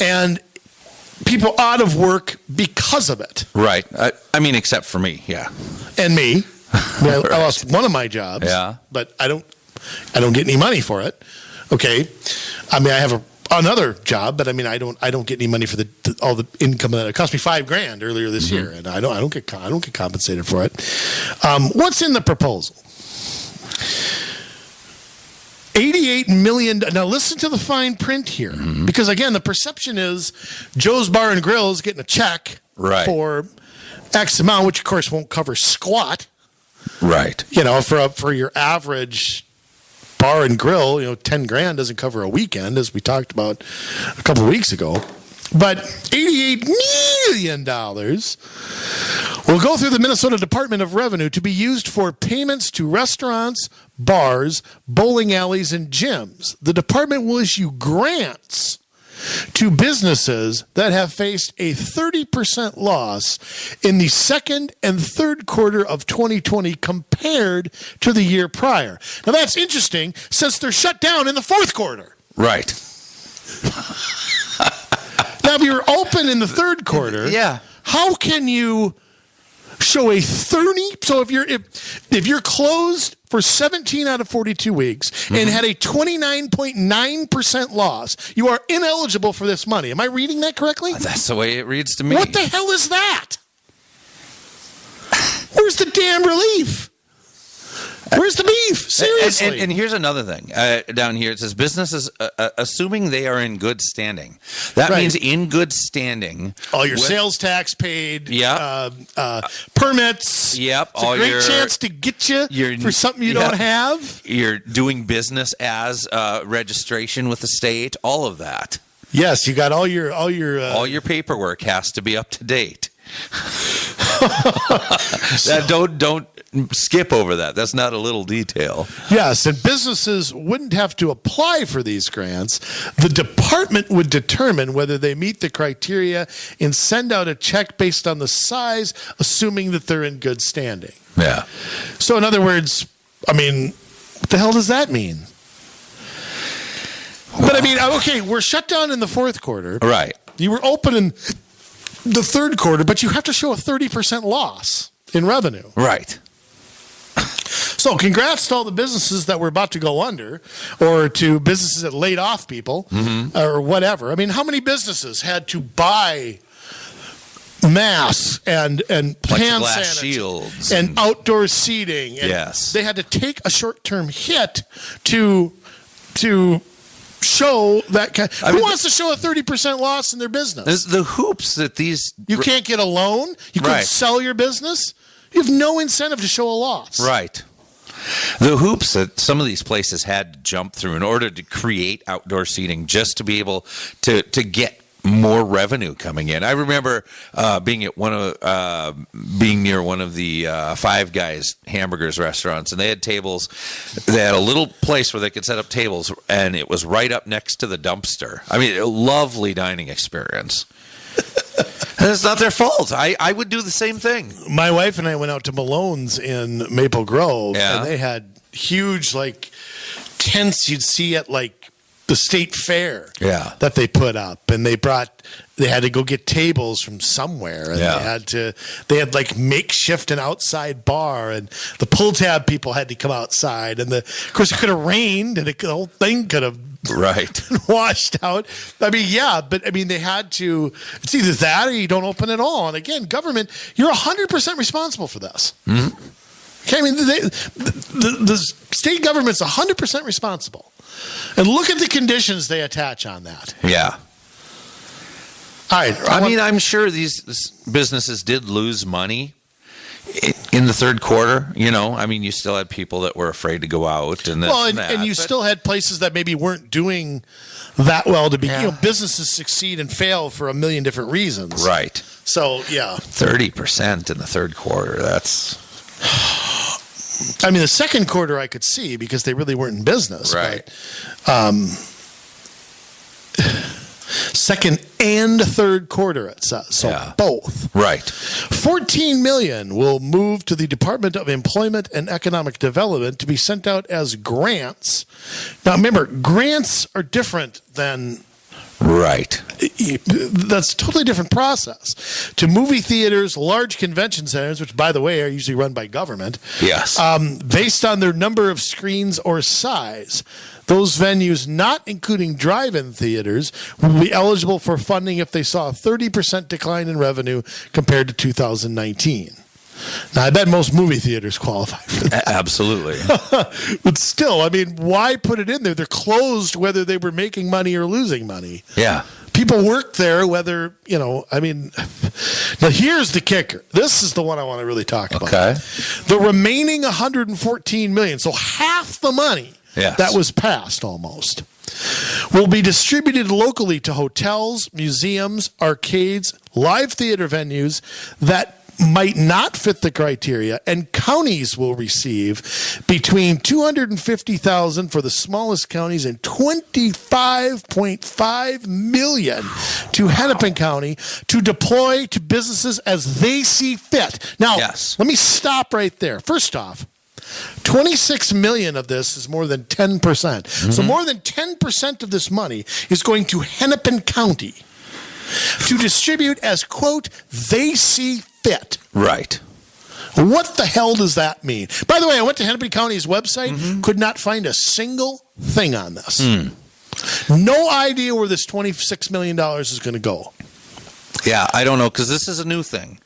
and people out of work because of it. Right. I mean, except for me, yeah. And me. I lost one of my jobs. Yeah. But I don't get any money for it. Okay. I mean, I have another job, but I mean, I don't get any money for all the income that it cost me $5,000 earlier this year, and I don't get compensated for it. What's in the proposal? $88 million. Now listen to the fine print here, because again, the perception is Joe's Bar and Grill is getting a check for X amount, which of course won't cover squat. Right. For your average bar and grill, $10,000 doesn't cover a weekend, as we talked about a couple of weeks ago. But $88 million will go through the Minnesota Department of Revenue to be used for payments to restaurants, bars, bowling alleys, and gyms. The department will issue grants to businesses that have faced a 30% loss in the second and third quarter of 2020 compared to the year prior. Now that's interesting since they're shut down in the fourth quarter. Right. Now if you're open in the third quarter, how can you show a 30? So if you're closed for 17 out of 42 weeks and had a 29.9% loss, you are ineligible for this money. Am I reading that correctly? That's the way it reads to me. What the hell is that? Where's the damn relief? Where's the beef? Seriously. And here's another thing. Down here, it says businesses, assuming they are in good standing. That means in good standing. All your sales tax paid. Yep. Permits. Yep. It's a great chance to get you for something you don't have. You're doing business as registration with the state. All of that. Yes, you got all your all your paperwork has to be up to date. Don't skip over that. That's not a little detail. Yes, and businesses wouldn't have to apply for these grants. The department would determine whether they meet the criteria and send out a check based on the size, assuming that they're in good standing. Yeah. So in other words, I mean, what the hell does that mean? But I mean, okay, we're shut down in the fourth quarter. Right. You were open in the third quarter, but you have to show a 30% loss in revenue. Right. So congrats to all the businesses that were about to go under, or to businesses that laid off people, or whatever. I mean, how many businesses had to buy masks and hand sanitizer shields and outdoor seating? And they had to take a short-term hit to show that kind. Who wants to show a 30% loss in their business? The hoops that these... You can't get a loan. You can't sell your business. You have no incentive to show a loss. Right. The hoops that some of these places had to jump through in order to create outdoor seating just to be able to get more revenue coming in. I remember being near one of the Five Guys hamburgers restaurants, and they had tables. They had a little place where they could set up tables, and it was right up next to the dumpster. I mean, a lovely dining experience. And it's not their fault. I would do the same thing. My wife and I went out to Malone's in Maple Grove, and they had huge, tents you'd see at, the state fair that they put up. And they had to go get tables from somewhere. And they had makeshift and outside bar. And the pull tab people had to come outside. And of course, it could have rained, and the whole thing could have washed out. I mean, they had to. It's either that or you don't open at all. And again, government, you're 100% responsible for this. Mm-hmm. Okay, I mean, the state government's 100% responsible. And look at the conditions they attach on that. Yeah. All right. I'm sure these businesses did lose money in the third quarter, you still had people that were afraid to go out, and you still had places that maybe weren't doing that well to be. Businesses succeed and fail for a million different reasons. Right. So 30% in the third quarter. That's. The second quarter I could see because they really weren't in business. Right. But, second and third quarter, it says. So both. Right. 14 million will move to the Department of Employment and Economic Development to be sent out as grants. Now, remember, grants are different than. Right. That's a totally different process. To movie theaters, large convention centers, which, by the way, are usually run by government. Yes. Based on their number of screens or size. Those venues, not including drive-in theaters, will be eligible for funding if they saw a 30% decline in revenue compared to 2019. Now, I bet most movie theaters qualify for that. Absolutely. But still, why put it in there? They're closed whether they were making money or losing money. Yeah. People work there whether, Now, here's the kicker. This is the one I want to really talk about. Okay. The remaining $114 million, so half the money that was passed almost, will be distributed locally to hotels, museums, arcades, live theater venues that might not fit the criteria, and counties will receive between $250,000 for the smallest counties and $25.5 million to Hennepin County to deploy to businesses as they see fit. Now, let me stop right there. First off, $26 million of this is more than 10%. Mm-hmm. So more than 10% of this money is going to Hennepin County to distribute as, quote, they see fit. Right. What the hell does that mean? By the way, I went to Hennepin County's website, could not find a single thing on this. No idea where this $26 million is going to go. Yeah, I don't know, because this is a new thing.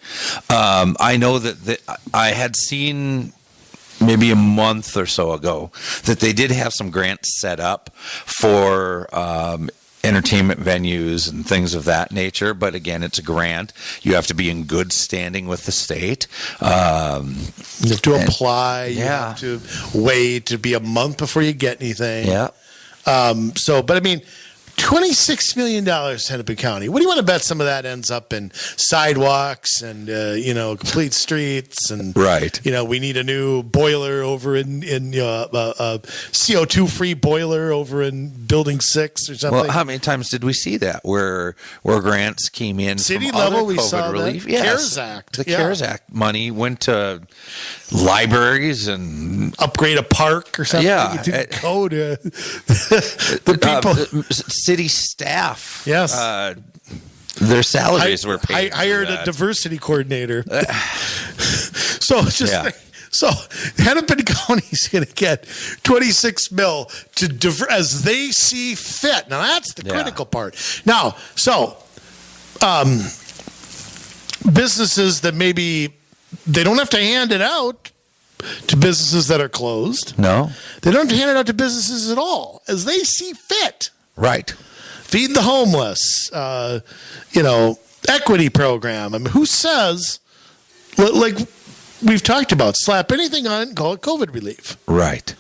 I know that I had seen maybe a month or so ago that they did have some grants set up for entertainment venues and things of that nature, but again, it's a grant. You have to be in good standing with the state. You have to apply. You have to wait to be a month before you get anything. Yeah. $26 million, Hennepin County. What do you want to bet some of that ends up in sidewalks and, complete streets? And, we need a new boiler over in CO2-free boiler over in Building 6 or something. Well, how many times did we see that where grants came in city from level? other We COVID saw relief? that. Yes. CARES Act. The CARES Act money went to libraries and upgrade a park or something. Yeah. You didn't go to the people. City staff. Yes. Their salaries were paid. I hired a diversity coordinator. So Hennepin County's going to get $26 million as they see fit. Now that's the critical part. Now, businesses that maybe they don't have to hand it out to businesses that are closed. No, they don't have to hand it out to businesses at all as they see fit. Right. Feed the homeless, equity program. Who says, like we've talked about, slap anything on it and call it COVID relief? Right.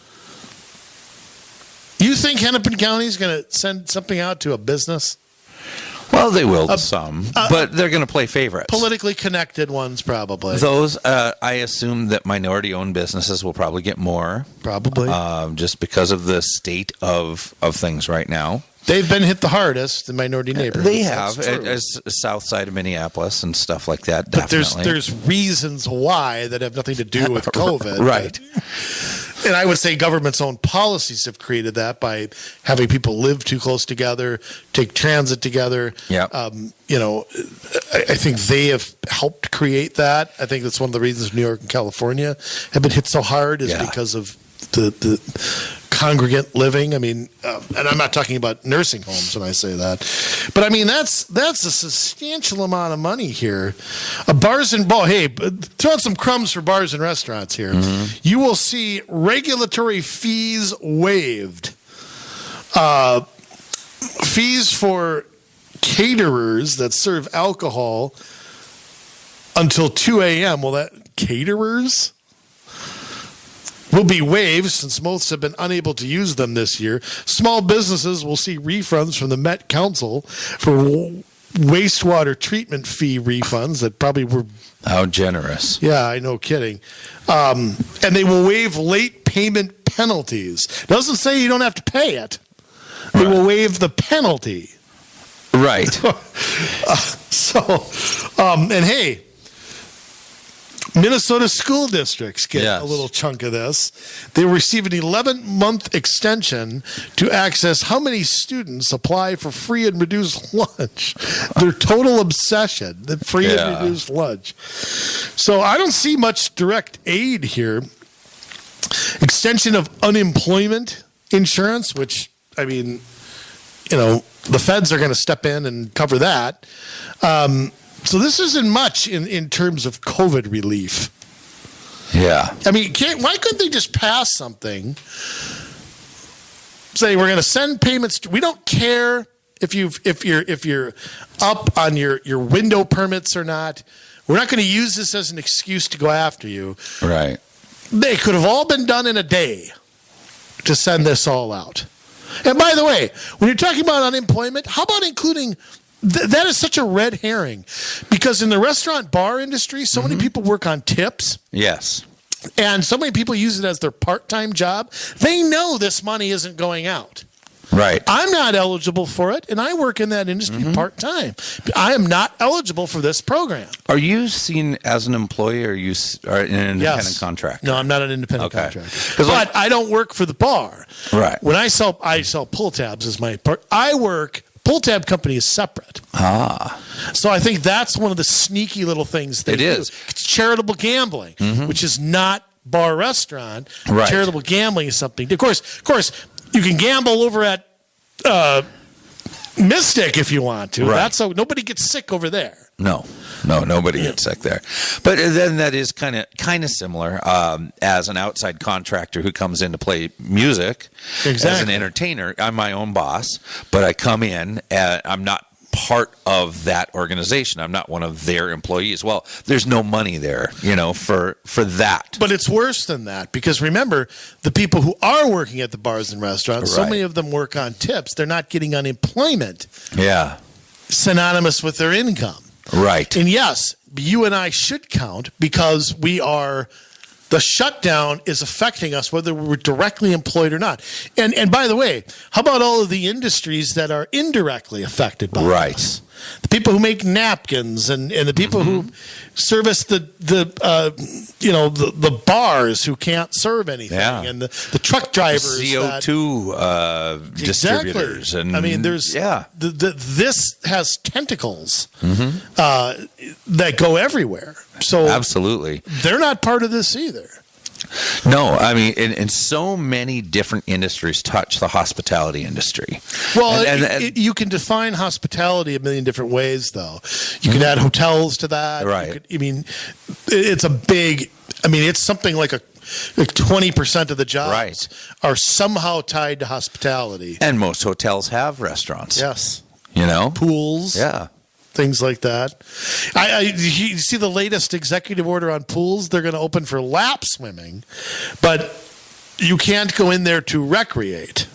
You think Hennepin County is going to send something out to a business? Well, they will to some, but they're going to play favorites. Politically connected ones, probably. Those, I assume that minority-owned businesses will probably get more. Probably. Just because of the state of things right now. They've been hit the hardest, the minority neighborhoods. They have, as south side of Minneapolis and stuff like that, definitely. But there's reasons why that have nothing to do with COVID. Right. And I would say government's own policies have created that by having people live too close together, take transit together. Yeah. I think they have helped create that. I think that's one of the reasons New York and California have been hit so hard is because of the congregant living. And I'm not talking about nursing homes when I say that, but that's a substantial amount of money here. Bars and throw out some crumbs for bars and restaurants here. Mm-hmm. You will see regulatory fees waived. Fees for caterers that serve alcohol until 2 a.m. Well, that caterers will be waived since most have been unable to use them this year. Small businesses will see refunds from the Met Council for wastewater treatment fee refunds that probably were... How generous. Yeah, I know, kidding. And they will waive late payment penalties. Doesn't say you don't have to pay it. They will waive the penalty. Right. And hey, Minnesota school districts get a little chunk of this. They will receive an 11-month extension to access how many students apply for free and reduced lunch. Their total obsession, the free and reduced lunch. So I don't see much direct aid here. Extension of unemployment insurance, which, I mean, the feds are going to step in and cover that. So this isn't much in terms of COVID relief. Yeah. I mean, why couldn't they just pass something? Say we're going to send payments. We don't care if you're up on your window permits or not. We're not going to use this as an excuse to go after you. Right. They could have all been done in a day to send this all out. And by the way, when you're talking about unemployment, how about including that is such a red herring, because in the restaurant bar industry, so many people work on tips. Yes. And so many people use it as their part-time job. They know this money isn't going out. Right. I'm not eligible for it, and I work in that industry part-time. I am not eligible for this program. Are you seen as an employee, or you are an independent contractor? No, I'm not an independent contractor. But I don't work for the bar. Right. When I sell pull tabs as my part. Pull tab company is separate. So I think that's one of the sneaky little things they do. It's charitable gambling, which is not bar restaurant. Right. Charitable gambling is something. Of course, you can gamble over at Mystic if you want to. Right. That's so nobody gets sick over there. No, nobody gets sick there. But then that is kind of similar as an outside contractor who comes in to play music. Exactly. As an entertainer. I'm my own boss, but I come in and I'm not part of that organization. I'm not one of their employees. Well, there's no money there, for that. But it's worse than that, because remember, the people who are working at the bars and restaurants, so many of them work on tips. They're not getting unemployment. Yeah. Synonymous with their income. Right. And yes, you and I should count, because the shutdown is affecting us whether we're directly employed or not. And by the way, how about all of the industries that are indirectly affected by this? The people who make napkins and the people who service the bars who can't serve anything, and the truck drivers, CO2 distributors. And I mean, there's this has tentacles that go everywhere. So absolutely, they're not part of this either. No, I mean, and so many different industries touch the hospitality industry. Well, you can define hospitality a million different ways, though. You can add hotels to that. Right. It's a big. It's something like 20% of the jobs are somehow tied to hospitality. And most hotels have restaurants. Yes. Pools. Yeah. Things like that. You see the latest executive order on pools? They're going to open for lap swimming, but you can't go in there to recreate.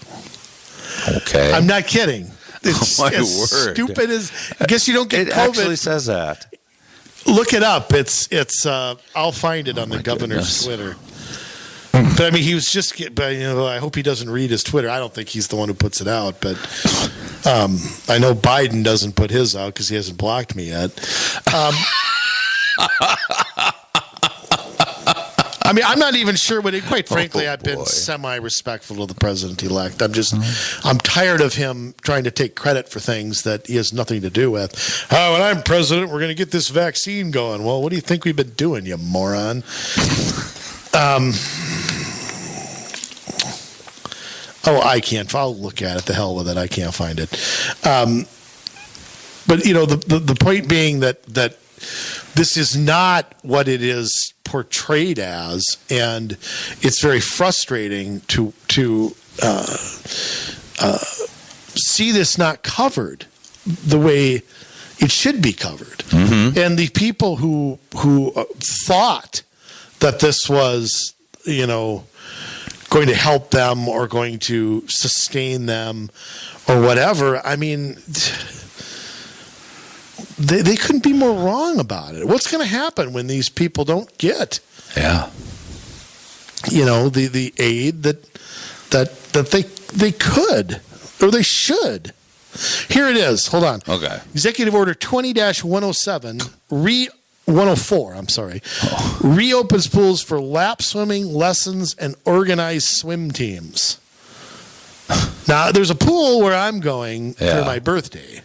Okay. I'm not kidding. It's my as word. Stupid as. I guess you don't get it COVID. It actually says that. Look it up. It's. I'll find it on the governor's Twitter. But he was just. But I hope he doesn't read his Twitter. I don't think he's the one who puts it out. But I know Biden doesn't put his out because he hasn't blocked me yet. I'm not even sure what it. Quite frankly, I've been semi-respectful of the president-elect. I'm tired of him trying to take credit for things that he has nothing to do with. Oh, when I'm president, we're going to get this vaccine going. Well, what do you think we've been doing, you moron? I can't. I'll look at it. The hell with it. I can't find it. But the point being that this is not what it is portrayed as, and it's very frustrating to see this not covered the way it should be covered. And the people who thought that this was, going to help them or going to sustain them or whatever. I mean, they couldn't be more wrong about it. What's going to happen when these people don't get, the aid that they could or they should? Here it is. Hold on. Okay. Executive Order 20-107 104, I'm sorry, reopens pools for lap swimming lessons and organized swim teams. Now, there's a pool where I'm going for my birthday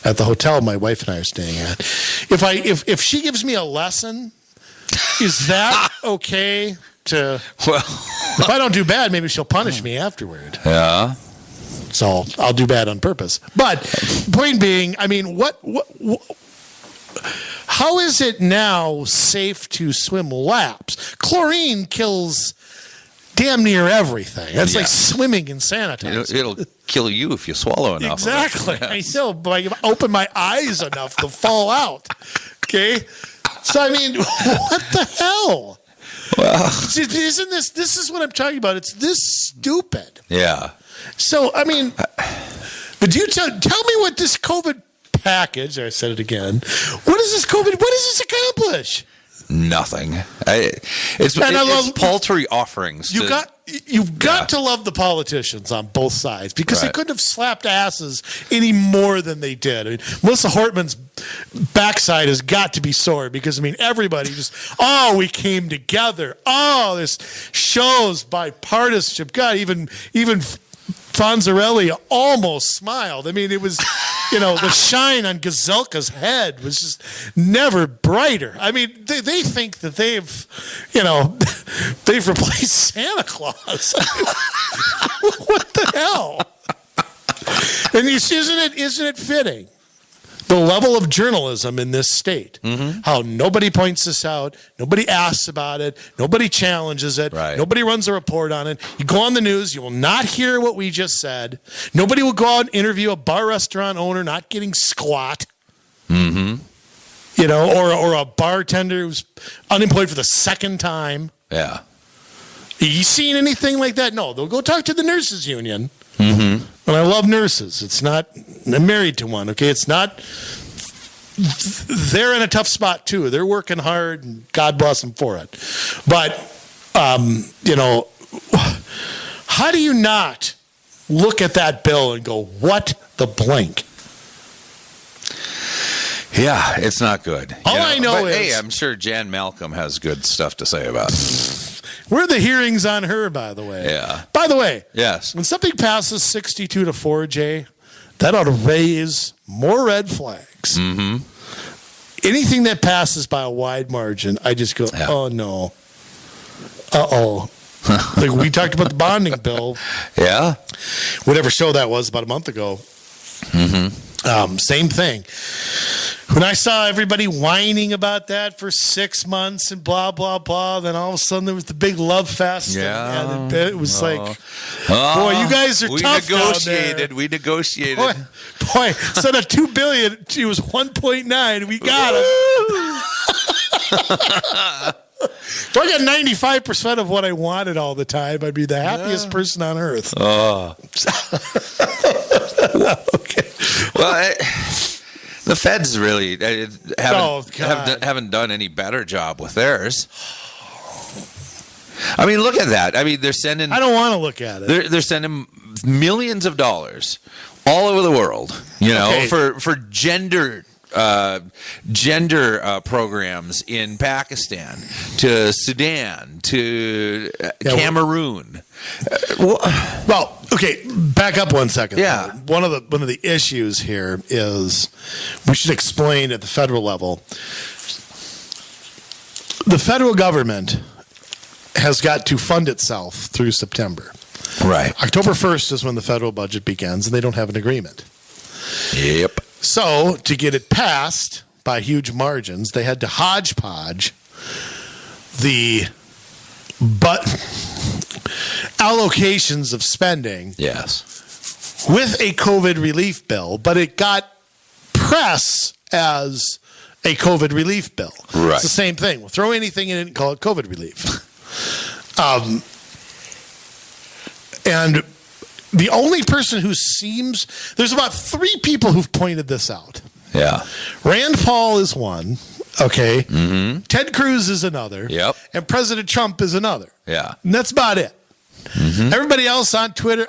at the hotel my wife and I are staying at. If she gives me a lesson, is that okay to... Well, if I don't do bad, maybe she'll punish me afterward. Yeah. So I'll do bad on purpose. But point being, I mean, how is it now safe to swim laps? Chlorine kills damn near everything. That's like swimming in sanitizer. It'll kill you if you swallow enough. Exactly. Of it. I know, but I open my eyes enough to fall out. Okay? So, I mean, what the hell? Well, isn't this is what I'm talking about. It's this stupid. Yeah. So, I mean, but tell me what this COVID package, I said it again, what does this accomplish? Nothing. It's paltry offerings. You've got to love the politicians on both sides because they couldn't have slapped asses any more than they did. I mean, Melissa Hortman's backside has got to be sore because, I mean, everybody just, we came together. This shows bipartisanship. God, even Fonzarelli almost smiled. I mean, it was, the shine on Gazelka's head was just never brighter. I mean, they think that they've replaced Santa Claus. What the hell? And isn't it fitting? The level of journalism in this state, how nobody points this out, nobody asks about it, nobody challenges it, nobody runs a report on it. You go on the news, you will not hear what we just said. Nobody will go out and interview a bar restaurant owner not getting squat, or a bartender who's unemployed for the second time. Yeah. You seen anything like that? No, they'll go talk to the nurses union. And I love nurses. I'm married to one, okay? It's not, they're in a tough spot too. They're working hard and God bless them for it. But, how do you not look at that bill and go, what the blank? Yeah, it's not good. I know is... Hey, I'm sure Jan Malcolm has good stuff to say about it. Where are the hearings on her, by the way? Yeah. By the way, yes. When something passes 62-4, Jay, that ought to raise more red flags. Anything that passes by a wide margin, I just go, oh no. Uh-oh. Like we talked about the bonding bill. Yeah. Whatever show that was about a month ago. Same thing. When I saw everybody whining about that for 6 months and blah, blah, blah, then all of a sudden there was the big love fest. Yeah. And it was like, boy, you guys are tough We negotiated. Boy, instead of $2 billion, it was 1.9. We got it. If I got 95% of what I wanted all the time, I'd be the happiest person on earth. Okay. Well, the feds really haven't done any better job with theirs. I mean, look at that. I mean, they're sending... I don't want to look at it. They're sending millions of dollars all over the world, for gender programs in Pakistan, to Sudan, to Cameroon. Well, okay, back up 1 second. Yeah. One of the issues here is we should explain at the federal level. The federal government has got to fund itself through September. Right. October 1st is when the federal budget begins, and they don't have an agreement. Yep. So, to get it passed by huge margins, they had to hodgepodge the allocations of spending with a COVID relief bill, but it got press as a COVID relief bill. Right. It's the same thing. We'll throw anything in it and call it COVID relief. And the only person who there's about 3 people who've pointed this out. Yeah. Rand Paul is one. Okay. Mm-hmm. Ted Cruz is another. Yep. And President Trump is another. Yeah. And that's about it. Mm-hmm. Everybody else on Twitter,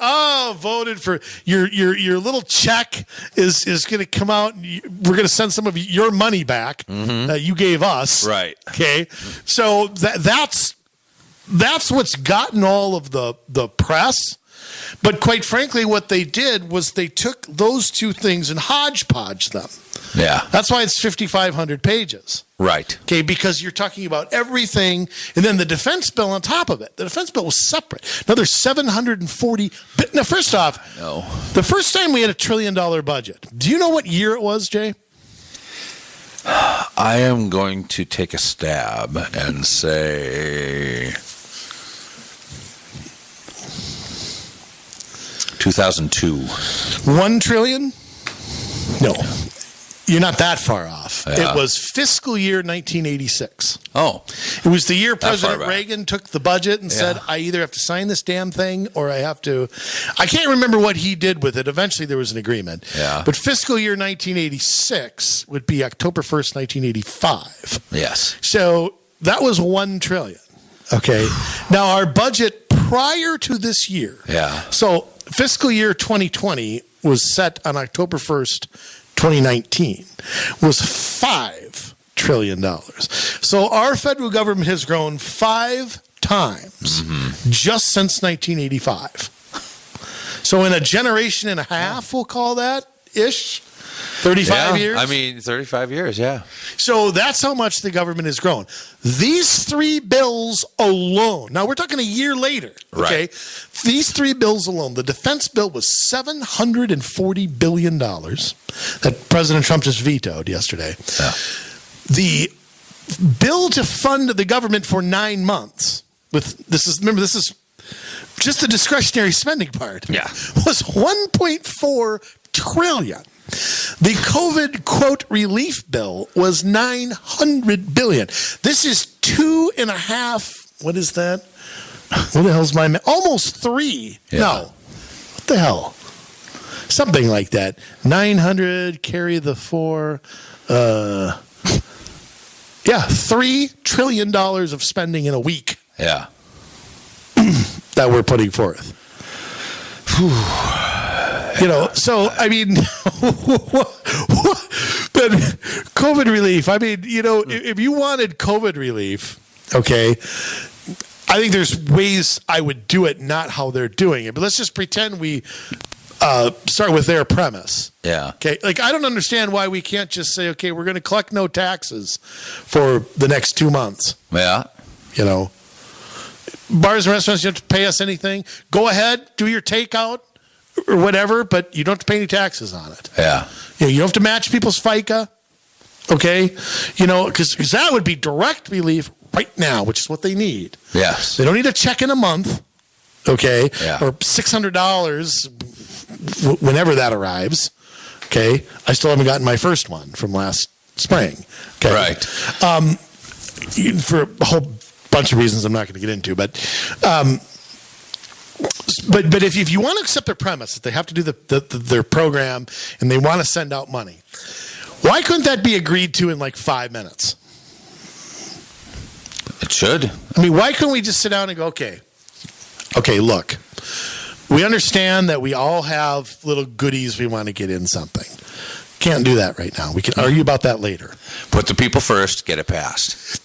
voted for your little check is going to come out. And we're going to send some of your money back that you gave us. Right. Okay. So that's what's gotten all of the press. But quite frankly, what they did was they took those two things and hodgepodged them. Yeah. That's why it's 5,500 pages. Right. Okay, because you're talking about everything, and then the defense bill on top of it. The defense bill was separate. Another 740. Now, first off, the first time we had $1 trillion budget. Do you know what year it was, Jay? I am going to take a stab and say 2002. 1 trillion? No. You're not that far off. Yeah. It was fiscal year 1986. Oh. It was the year That far President back. Reagan took the budget and said, I either have to sign this damn thing or I have to. I can't remember what he did with it. Eventually there was an agreement. Yeah. But fiscal year 1986 would be October 1st, 1985. Yes. So that was 1 trillion. Okay. Now our budget prior to this year. Yeah. So fiscal year 2020 was set on October 1st, 2019, was $5 trillion. So our federal government has grown 5 times just since 1985. So in a generation and a half, we'll call that ish. 35 years? I mean, 35 years, yeah. So that's how much the government has grown. These 3 bills alone, now we're talking a year later, okay? Right. These 3 bills alone, the defense bill was $740 billion that President Trump just vetoed yesterday. Yeah. The bill to fund the government for 9 months, this is just the discretionary spending part, Yeah. was $1.4 trillion. The COVID, quote, relief bill was $900 billion. This is 2.5, what is that? What the hell's my, almost 3. Yeah. No. What the hell? Something like that. 900, carry the 4. $3 trillion of spending in a week Yeah. that we're putting forth. So, I mean, but COVID relief, I mean, if you wanted COVID relief, okay, I think there's ways I would do it, not how they're doing it. But let's just pretend we start with their premise. Yeah. Okay, like I don't understand why we can't just say, okay, we're going to collect no taxes for the next 2 months. Yeah. Bars and restaurants, you don't have to pay us anything. Go ahead, do your takeout or whatever, but you don't have to pay any taxes on it. Yeah. You don't have to match people's FICA, okay? Because that would be direct relief right now, which is what they need. Yes. They don't need a check in a month, okay? Yeah. Or $600 whenever that arrives, okay? I still haven't gotten my first one from last spring. Okay? Right. For a whole bunch of reasons I'm not going to get into, but if you want to accept their premise that they have to do their program and they want to send out money, why couldn't that be agreed to in like 5 minutes? It should. I mean, why couldn't we just sit down and go, okay, look, we understand that we all have little goodies we want to get in something. Can't do that right now. We can argue about that later. Put the people first, get it passed.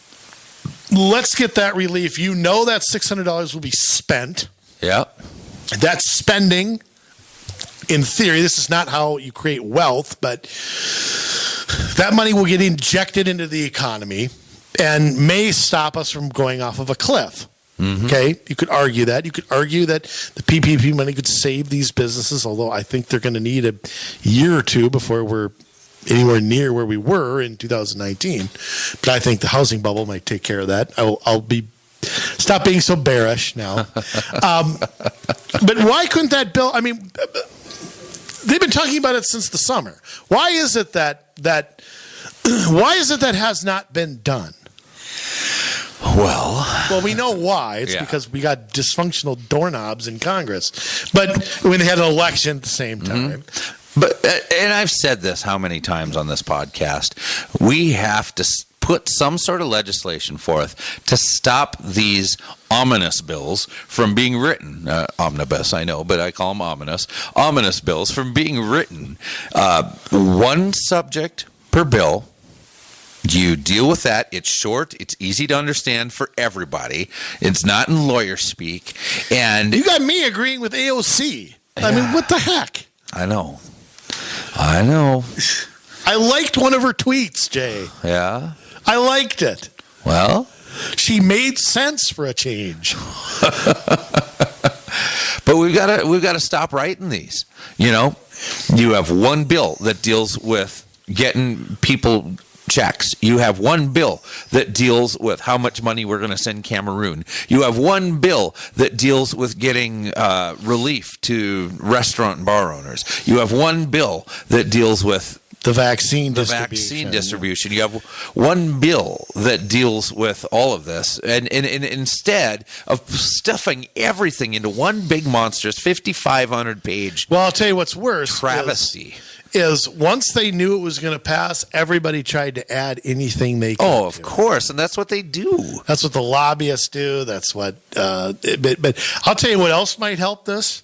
Let's get that relief. That $600 will be spent. Yeah. That's spending. In theory, this is not how you create wealth, but that money will get injected into the economy and may stop us from going off of a cliff. Mm-hmm. Okay? You could argue that. You could argue that the PPP money could save these businesses, although I think they're going to need a year or two before we're anywhere near where we were in 2019. But I think the housing bubble might take care of that. I'll stop being so bearish now. But why couldn't that bill? I mean, they've been talking about it since the summer. Why is it that Why is it that has not been done? Well, we know why. It's because we got dysfunctional doorknobs in Congress. But when they had an election at the same time. But and I've said this how many times on this podcast, we have to put some sort of legislation forth to stop these ominous bills from being written. Omnibus, I know, but I call them ominous. Ominous bills from being written. One subject per bill. You deal with that. It's short. It's easy to understand for everybody. It's not in lawyer speak. And you got me agreeing with AOC. I mean, what the heck? I know. I liked one of her tweets, Jay. Yeah? I liked it. Well? She made sense for a change. But we've got to stop writing these. You know, you have one bill that deals with getting people checks. You have one bill that deals with how much money we're going to send Cameroon. You have one bill that deals with getting relief to restaurant and bar owners. You have one bill that deals with the vaccine distribution. You have one bill that deals with all of this. And instead of stuffing everything into one big monstrous 5,500 page I'll tell you what's worse. Travesty. Is once they knew it was going to pass, everybody tried to add anything they could. Oh, of course. And that's what they do. That's what the lobbyists do. That's what, but I'll tell you what else might help this.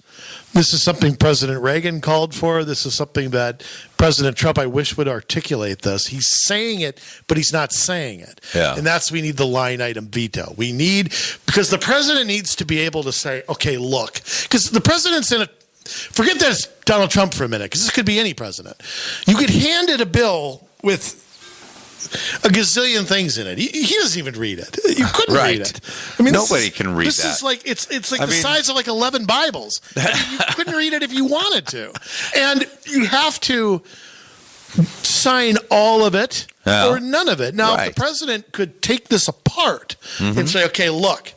This is something President Reagan called for. This is something that President Trump, I wish, would articulate this. He's saying it, but he's not saying it. Yeah. And that's, we need the line item veto. Because the president needs to be able to say, okay, look, because the president's forget that it's Donald Trump for a minute, because this could be any president. You get handed a bill with a gazillion things in it. He doesn't even read it. You couldn't read it. I mean, nobody can read that. This is like it's like the size of like 11 Bibles. You couldn't read it if you wanted to, and you have to sign all of it or none of it. Now, if the president could take this apart and say, "Okay, look."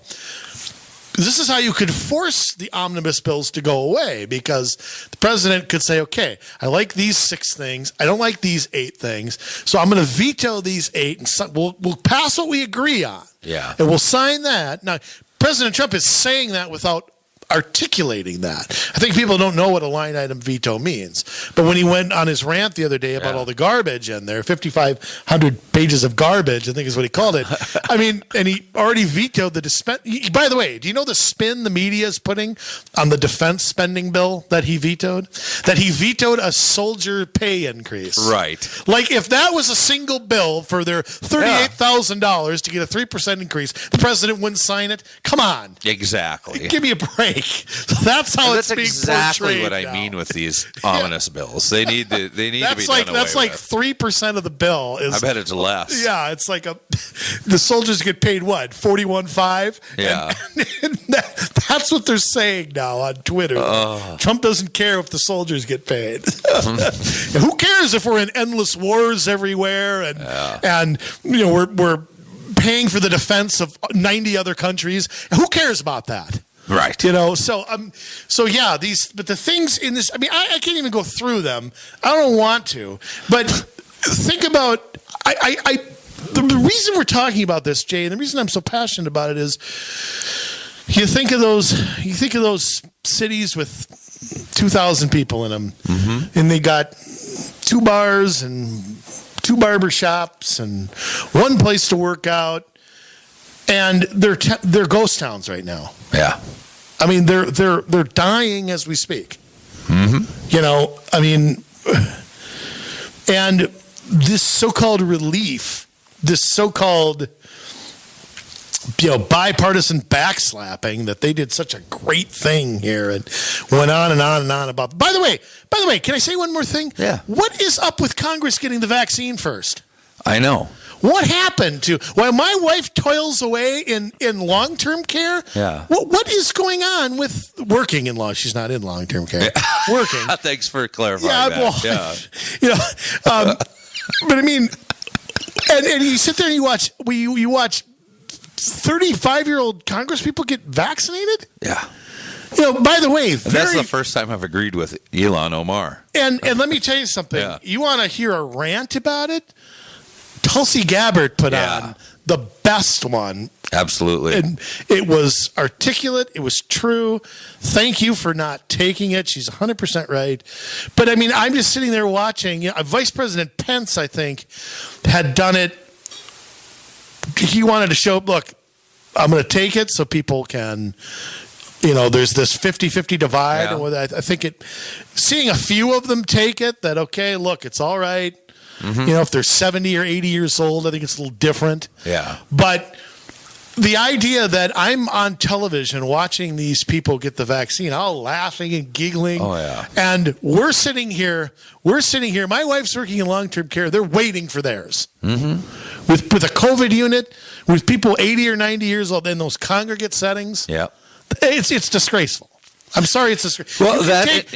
This is how you could force the omnibus bills to go away, because the president could say, okay, I like these 6 things. I don't like these 8 things. So I'm going to veto these 8 and we'll pass what we agree on. Yeah. And we'll sign that. Now, President Trump is saying that without articulating that. I think people don't know what a line item veto means. But when he went on his rant the other day about all the garbage in there, 5,500 pages of garbage, I think is what he called it. I mean, and he already vetoed the by the way, do you know the spin the media is putting on the defense spending bill that he vetoed? That he vetoed a soldier pay increase. Right. Like if that was a single bill for their $38,000 to get a 3% increase, the president wouldn't sign it? Come on. Exactly. Give me a break. So that's how it's being portrayed. That's exactly what I mean with these ominous bills. They need to be done away That's like with. 3% of the bill. I bet it's less. Yeah, it's like the soldiers get paid what, $41,500? Yeah, and that's what they're saying now on Twitter. Trump doesn't care if the soldiers get paid. Who cares if we're in endless wars everywhere and you know we're paying for the defense of 90 other countries? Who cares about that? Right. You know, so yeah, but the things in this, I mean, I can't even go through them. I don't want to, but think about, the reason we're talking about this, Jay, and the reason I'm so passionate about it is you think of those cities with 2,000 people in them, and they got 2 bars and 2 barber shops and 1 place to work out. And they're ghost towns right now. Yeah, I mean they're dying as we speak. You know, I mean, and this so-called relief, this so-called bipartisan backslapping that they did such a great thing here and went on and on and on about. By the way, can I say one more thing? Yeah. What is up with Congress getting the vaccine first? I know. What happened to while my wife toils away in long-term care? Yeah. What is going on with working in long? She's not in long-term care. Working. Thanks for clarifying that. Well, you know, but I mean, and you sit there and you watch 35-year-old Congress people get vaccinated. Yeah. You know, by the way, that's the first time I've agreed with Ilhan Omar. And let me tell you something. Yeah. You want to hear a rant about it? Tulsi Gabbard put Yeah. on the best one. Absolutely. And it was articulate. It was true. Thank you for not taking it. She's 100% right. But, I mean, I'm just sitting there watching. You know, Vice President Pence, I think, had done it. He wanted to show, look, I'm going to take it so people can, you know, there's this 50-50 divide. Yeah. And I think seeing a few of them take it, that, okay, look, it's all right. You know, if they're 70 or 80 years old, I think it's a little different. Yeah. But the idea that I'm on television watching these people get the vaccine, all laughing and giggling. Oh, yeah. And we're sitting here. My wife's working in long-term care. They're waiting for theirs. Mm-hmm. With a COVID unit, with people 80 or 90 years old in those congregate settings. Yeah. It's disgraceful. I'm sorry, it's disgraceful. Well,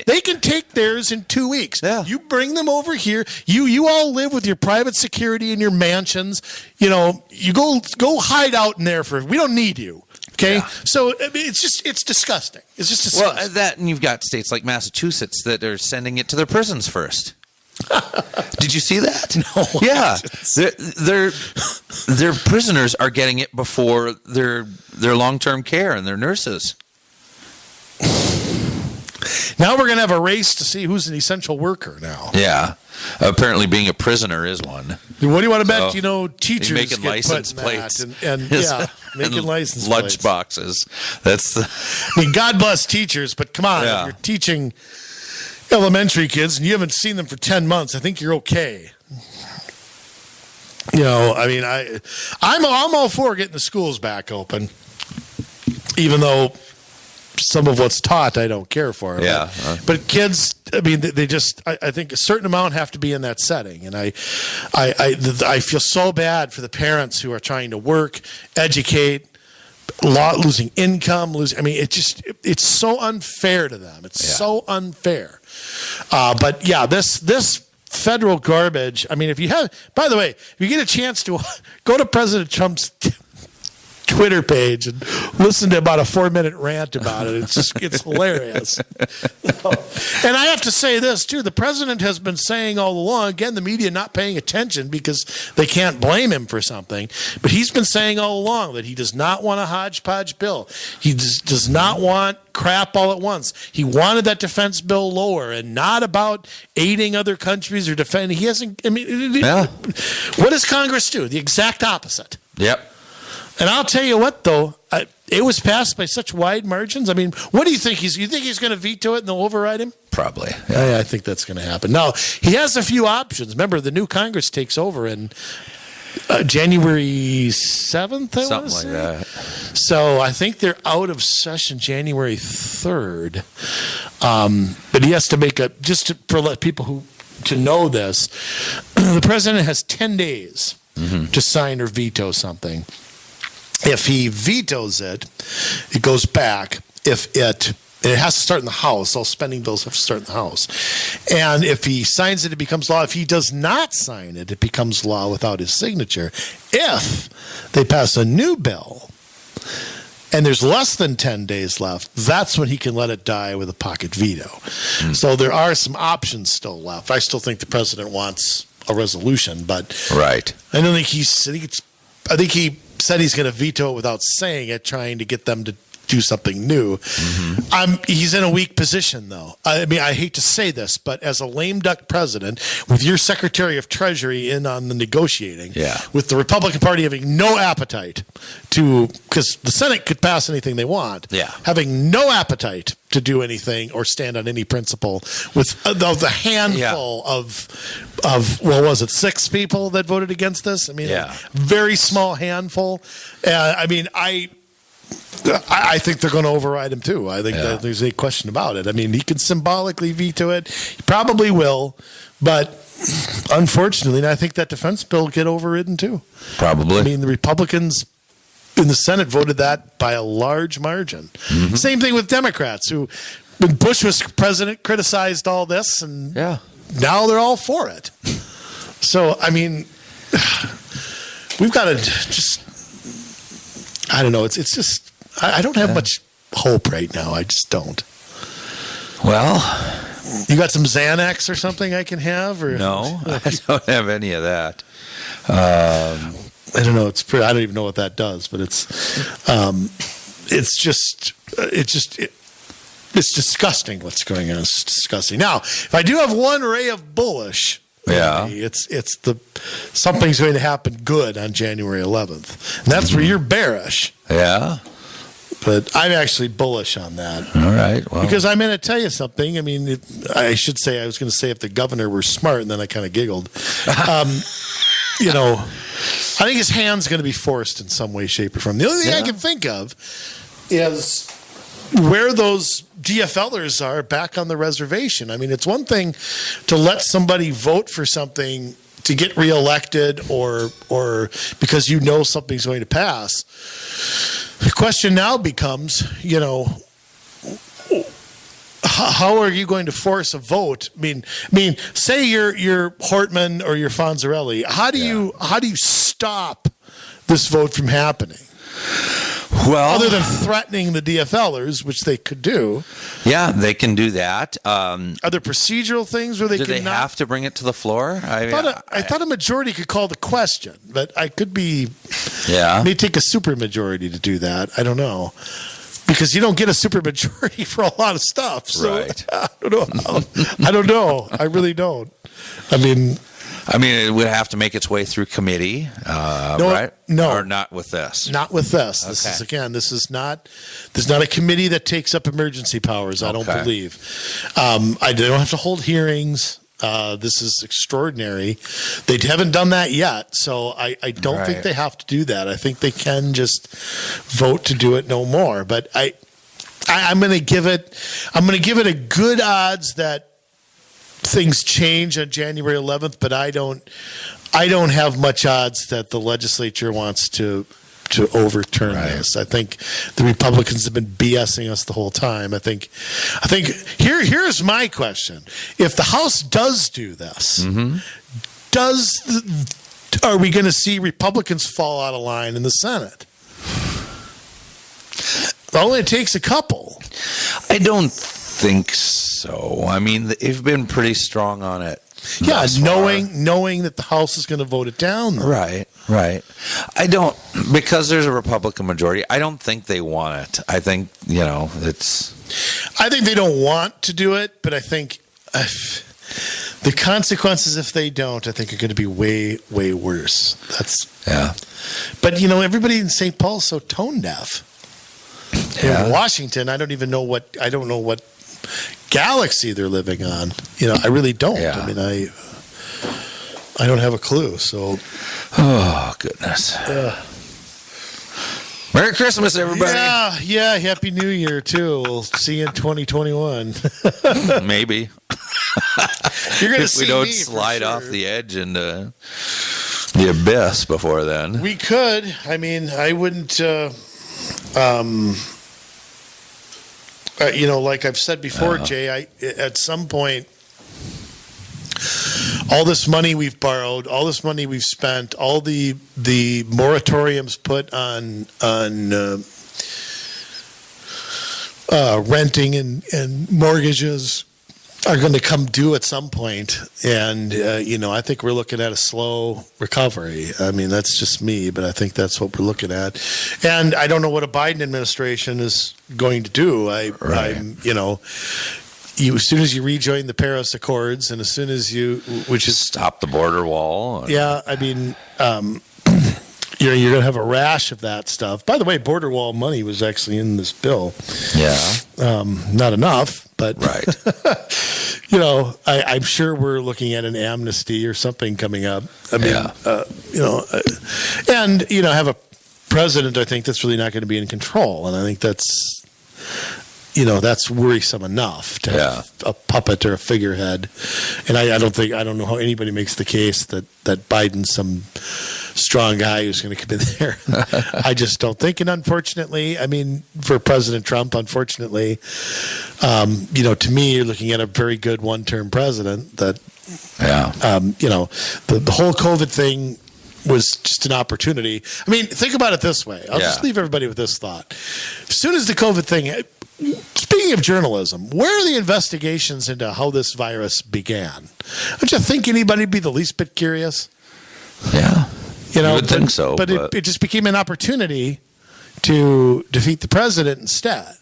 they can take theirs in 2 weeks. Yeah. You bring them over here. You all live with your private security in your mansions. You know, you go hide out in there we don't need you. Okay, Yeah. so I mean, it's disgusting. It's just disgusting. Well, that, and you've got states like Massachusetts that are sending it to their prisons first. Did you see that? No. Yeah, their prisoners are getting it before their long-term care and their nurses. Now we're going to have a race to see who's an essential worker now. Yeah, apparently being a prisoner is one. What do you want to bet? So, you know, teachers making get license put in plates that and yeah, making license lunch plates. boxes. That's the. I mean, God bless teachers, but come on, Yeah. if you're teaching elementary kids and you haven't seen them for 10 months, I think you're okay. You know, I mean, I'm all for getting the schools back open, even though some of what's taught I don't care for. Yeah. But kids, I mean, they just, I think a certain amount have to be in that setting. And I feel so bad for the parents who are trying to work, educate, losing income, I mean, it's so unfair to them. It's so unfair. But yeah, this federal garbage. I mean, by the way, if you get a chance to go to President Trump's Twitter page and listen to about a 4-minute rant about it. It's hilarious. And I have to say this too. The president has been saying all along, again, the media not paying attention because they can't blame him for something, but he's been saying all along that he does not want a hodgepodge bill. He does not want crap all at once. He wanted that defense bill lower and not about aiding other countries or defending. He hasn't, I mean, what does Congress do? The exact opposite. Yep. And I'll tell you what, though, it was passed by such wide margins. I mean, what do you think? You think he's going to veto it and they'll override him? Probably. I think that's going to happen. Now, he has a few options. Remember, the new Congress takes over in January 7th, I want to say. Something like that. So I think they're out of session January 3rd. But he has to make for people to know this, the president has 10 days to sign or veto something. If he vetoes it, it goes back. It has to start in the House. All spending bills have to start in the House. And if he signs it, it becomes law. If he does not sign it, it becomes law without his signature. If they pass a new bill and there's less than 10 days left, that's when he can let it die with a pocket veto. So there are some options still left. I still think the president wants a resolution, but Right. I don't think I think he said he's going to veto it without saying it, trying to get them to do something new. He's in a weak position, though. I mean, I hate to say this, but as a lame duck president, with your Secretary of Treasury in on the negotiating, with the Republican Party having no appetite because the Senate could pass anything they want, having no appetite to do anything or stand on any principle, with the handful of what was it, 6 people that voted against this? I mean, a very small handful. I mean, I think they're going to override him too. I think that there's a question about it. I mean, he can symbolically veto it. He probably will, but unfortunately, I think that defense bill will get overridden too. Probably. I mean, the Republicans in the Senate voted that by a large margin. Same thing with Democrats, who, when Bush was president, criticized all this, and now they're all for it. So, I mean, we've got to just, I don't know. It's just, I don't have much hope right now. I just don't. Well, you got some Xanax or something I can have? Or no, I don't have any of that. I don't know. I don't even know what that does, but it's disgusting what's going on. It's disgusting. Now, if I do have one ray of bullish, it's something's going to happen good on January 11th, and that's where you're bearish. Yeah. But I'm actually bullish on that. All right. Well. Because I'm going to tell you something. I mean, I was going to say if the governor were smart, and then I kind of giggled. You know, I think his hand's going to be forced in some way, shape, or form. The only thing I can think of is where those DFLers are back on the reservation. I mean, it's one thing to let somebody vote for something to get reelected or because you know something's going to pass. The question now becomes, you know, how are you going to force a vote? I mean, say you're Hortman or you're Fonzarelli. How do you stop this vote from happening? Well, other than threatening the DFLers, which they could do. Yeah, they can do that. Are there procedural things where they can have to bring it to the floor? I thought a majority could call the question, but I could be. Yeah, may take a supermajority to do that. I don't know. Because you don't get a supermajority for a lot of stuff. So right. I don't know. I really don't. I mean, it would have to make its way through committee, right? No, or not with this. Not with this. Okay. This is not a committee that takes up emergency powers. I don't believe. They don't have to hold hearings. This is extraordinary. They haven't done that yet, so I don't think they have to do that. I think they can just vote to do it no more. But I'm going to give it a good odds that things change on January 11th. But I don't have much odds that the legislature wants to overturn this. I think the Republicans have been BSing us the whole time. I think here's my question. If the House does do this, are we going to see Republicans fall out of line in the Senate? Only it takes a couple. I don't think so. I mean, they've been pretty strong on it. Yeah, knowing that the House is going to vote it down. Though. Right. Because there's a Republican majority, I don't think they want it. I think, I think they don't want to do it, but I think the consequences if they don't, I think are going to be way, way worse. But, everybody in St. Paul is so tone deaf. In Washington, I don't know what galaxy they're living on. I really don't. Yeah. I mean, I don't have a clue. So, oh goodness. Merry Christmas, everybody. Yeah. Happy New Year too. We'll see you in 2021. Maybe. You're gonna if see we don't me slide for sure. off the edge into the abyss before then. We could. I mean, I wouldn't. Like I've said before, Jay, at some point, all this money we've borrowed, all this money we've spent, all the moratoriums put on renting and mortgages are going to come due at some point. And, I think we're looking at a slow recovery. I mean, that's just me, but I think that's what we're looking at. And I don't know what a Biden administration is going to do. I'm, as soon as you rejoin the Paris Accords and as soon as which is stop the border wall. Yeah. I mean, you're going to have a rash of that stuff. By the way, border wall money was actually in this bill. Yeah. Not enough, but right. I'm sure we're looking at an amnesty or something coming up. I mean, have a president, I think, that's really not going to be in control. And I think that's worrisome enough to have a puppet or a figurehead. And I don't know how anybody makes the case that Biden's some strong guy who's going to come in there. I just don't think. And unfortunately, I mean, for President Trump, unfortunately, to me, you're looking at a very good one-term president that, the whole COVID thing was just an opportunity. I mean, think about it this way. I'll just leave everybody with this thought. As soon as the COVID thing, speaking of journalism, where are the investigations into how this virus began? Don't you think anybody would be the least bit curious? Yeah. You know, you would think so, but it just became an opportunity to defeat the president instead.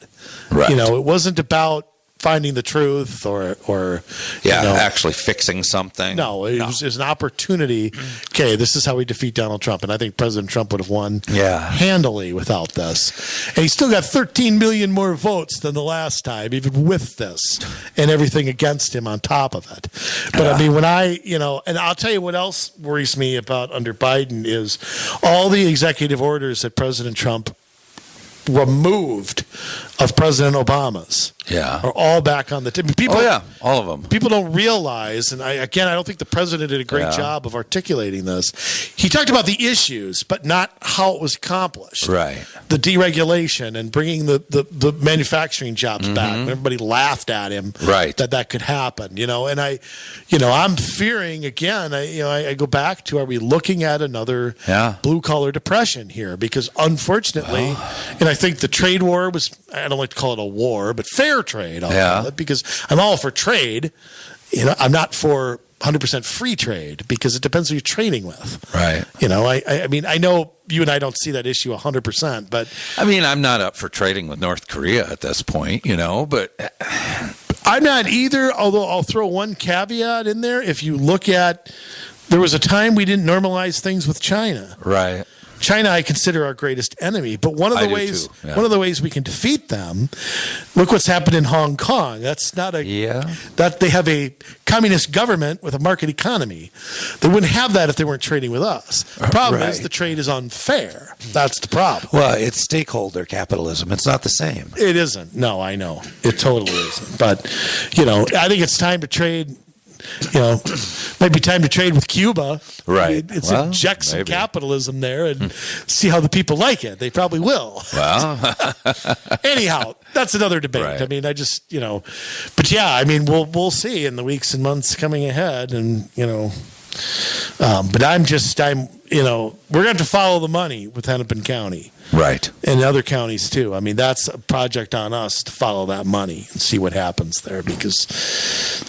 Right. You know, it wasn't about finding the truth or actually fixing something. No, it was an opportunity. Okay, this is how we defeat Donald Trump, and I think President Trump would have won handily without this. And he still got 13 million more votes than the last time, even with this, and everything against him on top of it. But I mean, when and I'll tell you what else worries me about under Biden is all the executive orders that President Trump removed of President Obama's are all back on the table. All of them. People don't realize, and I don't think the president did a great job of articulating this. He talked about the issues, but not how it was accomplished. Right. The deregulation and bringing the manufacturing jobs back. Everybody laughed at him. Right. That could happen. And I'm fearing again. I go back to: are we looking at another blue collar depression here? Because unfortunately, and I think the trade war was, I don't like to call it a war, but fair trade, I'll call it, because I'm all for trade. I'm not for 100% free trade because it depends who you're trading with. Right. I mean, I know you and I don't see that issue 100%, but I mean, I'm not up for trading with North Korea at this point, but I'm not either, although I'll throw one caveat in there. If you look at, there was a time we didn't normalize things with China. Right. China, I consider our greatest enemy, but one of the ways we can defeat them. Look what's happened in Hong Kong. That's not that they have a communist government with a market economy. They wouldn't have that if they weren't trading with us. The problem is the trade is unfair. That's the problem. Well, it's stakeholder capitalism. It's not the same. It isn't. No, I know it totally isn't. But I think it's time to trade. Might be time to trade with Cuba. Right. It's inject some capitalism there and see how the people like it. They probably will. Well, anyhow, that's another debate. Right. I mean, I just, but I mean, we'll see in the weeks and months coming ahead. And, but we're going to have to follow the money with Hennepin County. Right. And other counties too. I mean, that's a project on us to follow that money and see what happens there, because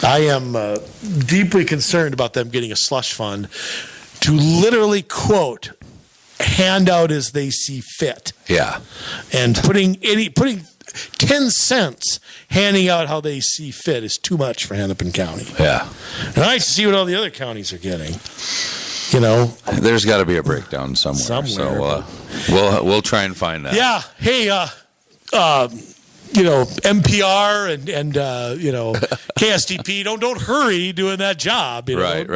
I am deeply concerned about them getting a slush fund to literally, quote, hand out as they see fit. Yeah. And putting 10 cents handing out how they see fit is too much for Hennepin County. Yeah. And I see what all the other counties are getting. There's got to be a breakdown somewhere. So we'll try and find that. Yeah. Hey, NPR and KSTP, don't hurry doing that job. Right.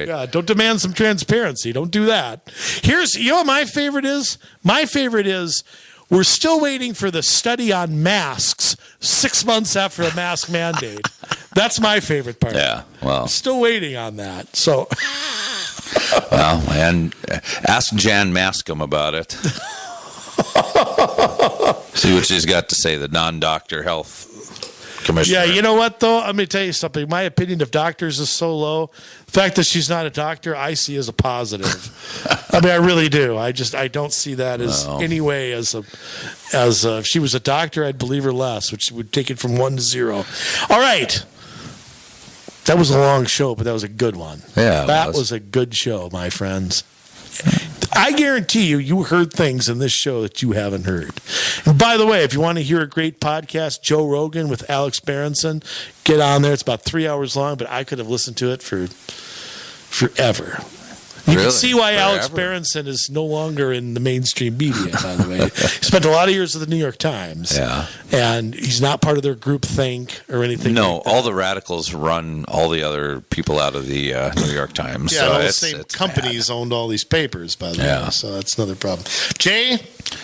Yeah, don't demand some transparency. Don't do that. Here's what my favorite is. My favorite is we're still waiting for the study on masks 6 months after a mask mandate. That's my favorite part. Yeah. Well, still waiting on that. So. Well, and ask Jan Mascom about it. See what she's got to say, the non-doctor health commissioner. Yeah, you know what, though? Let me tell you something. My opinion of doctors is so low. The fact that she's not a doctor, I see as a positive. I mean, I really do. I don't see that as any way as if she was a doctor, I'd believe her less, which would take it from 1 to 0. All right. That was a long show, but that was a good one. Yeah, that was a good show, my friends. I guarantee you heard things in this show that you haven't heard. And by the way, if you want to hear a great podcast, Joe Rogan with Alex Berenson, get on there. It's about 3 hours long, but I could have listened to it for forever. You can see why Alex Berenson is no longer in the mainstream media, by the way. He spent a lot of years at the New York Times. Yeah. And he's not part of their group think or anything. No, like that. All the radicals run all the other people out of the New York Times. Yeah, so all the same companies owned all these papers, by the way. So that's another problem. Jay?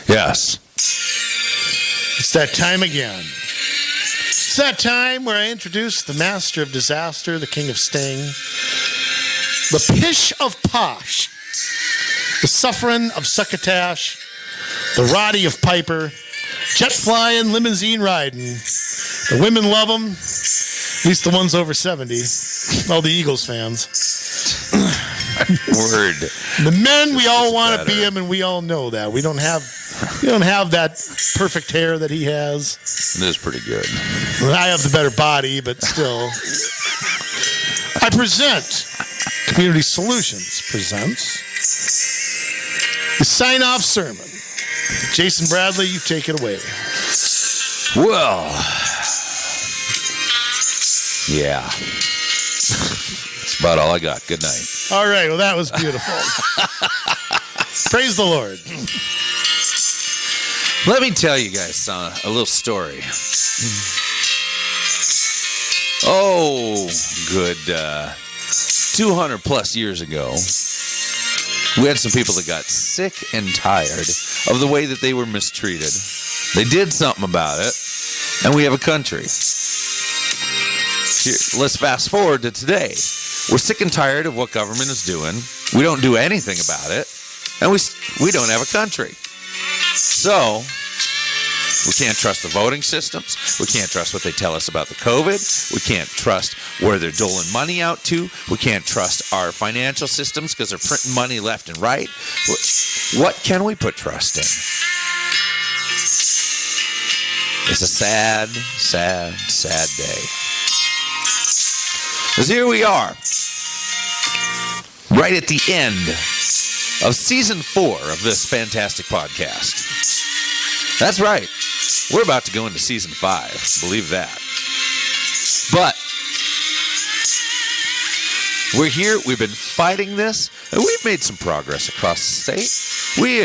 Yes. It's that time again. It's that time where I introduce the master of disaster, the king of sting. The pish of posh, the suffering of succotash, the Roddy of Piper, jet flying, limousine riding. The women love them, at least the ones over 70, all the Eagles fans. Word. The men, we all want to be him, and we all know that. We don't have that perfect hair that he has. It is pretty good. I have the better body, but still. I present Community Solutions presents The sign-off sermon. Jason Bradley, you take it away. Well, yeah. That's about all I got. Good night. All right. Well, that was beautiful. Praise the Lord. Let me tell you guys a little story. Oh, good 200 plus years ago, we had some people that got sick and tired of the way that they were mistreated. They did something about it, and we have a country. Here, let's fast forward to today. We're sick and tired of what government is doing. We don't do anything about it, and we don't have a country. So we can't trust the voting systems. We can't trust what they tell us about the COVID. We can't trust where they're doling money out to. We can't trust our financial systems because they're printing money left and right. What can we put trust in? It's a sad, sad, sad day. Because here we are, right at the end of season 4 of this fantastic podcast. That's right. We're about to go into season 5. Believe that. But we're here. We've been fighting this, and we've made some progress across the state. We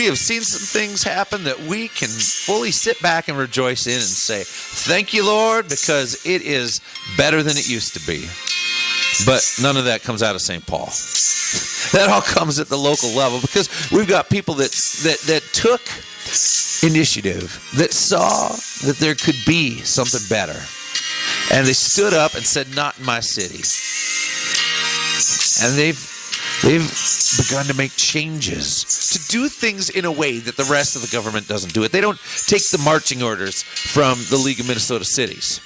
have seen some things happen that we can fully sit back and rejoice in and say, thank you, Lord, because it is better than it used to be. But none of that comes out of St. Paul. That all comes at the local level because we've got people that took initiative, that saw that there could be something better. And they stood up and said, not in my city. And they've begun to make changes, to do things in a way that the rest of the government doesn't do it. They don't take the marching orders from the League of Minnesota Cities.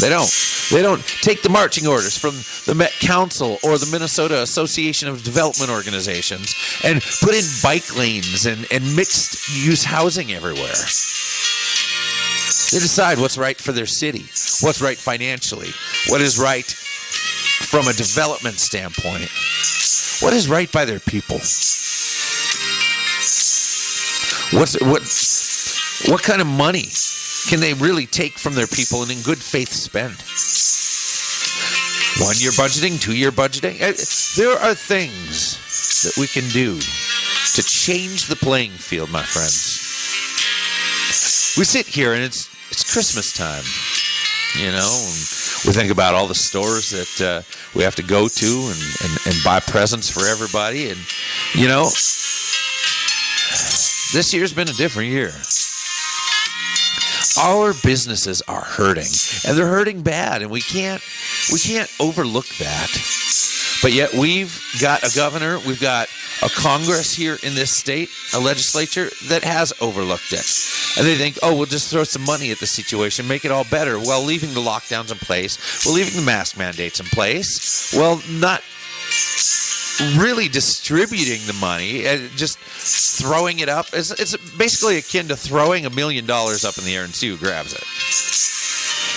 They don't take the marching orders from the Met Council or the Minnesota Association of Development Organizations and put in bike lanes and mixed-use housing everywhere. They decide what's right for their city, what's right financially, what is right from a development standpoint, what is right by their people. What kind of money can they really take from their people and in good faith spend? 1 year budgeting, 2 year budgeting. There are things that we can do to change the playing field, my friends. We sit here and it's Christmas time, you know, and we think about all the stores that we have to go to and buy presents for everybody. And, you know, this year's been a different year. Our businesses are hurting, and they're hurting bad, and we can't overlook that. But yet we've got a governor, we've got a Congress here in this state, a legislature that has overlooked it. And they think, oh, we'll just throw some money at the situation, make it all better, while leaving the lockdowns in place, while leaving the mask mandates in place, well, not really distributing the money and just throwing it up. It's basically akin to throwing $1 million up in the air and see who grabs it.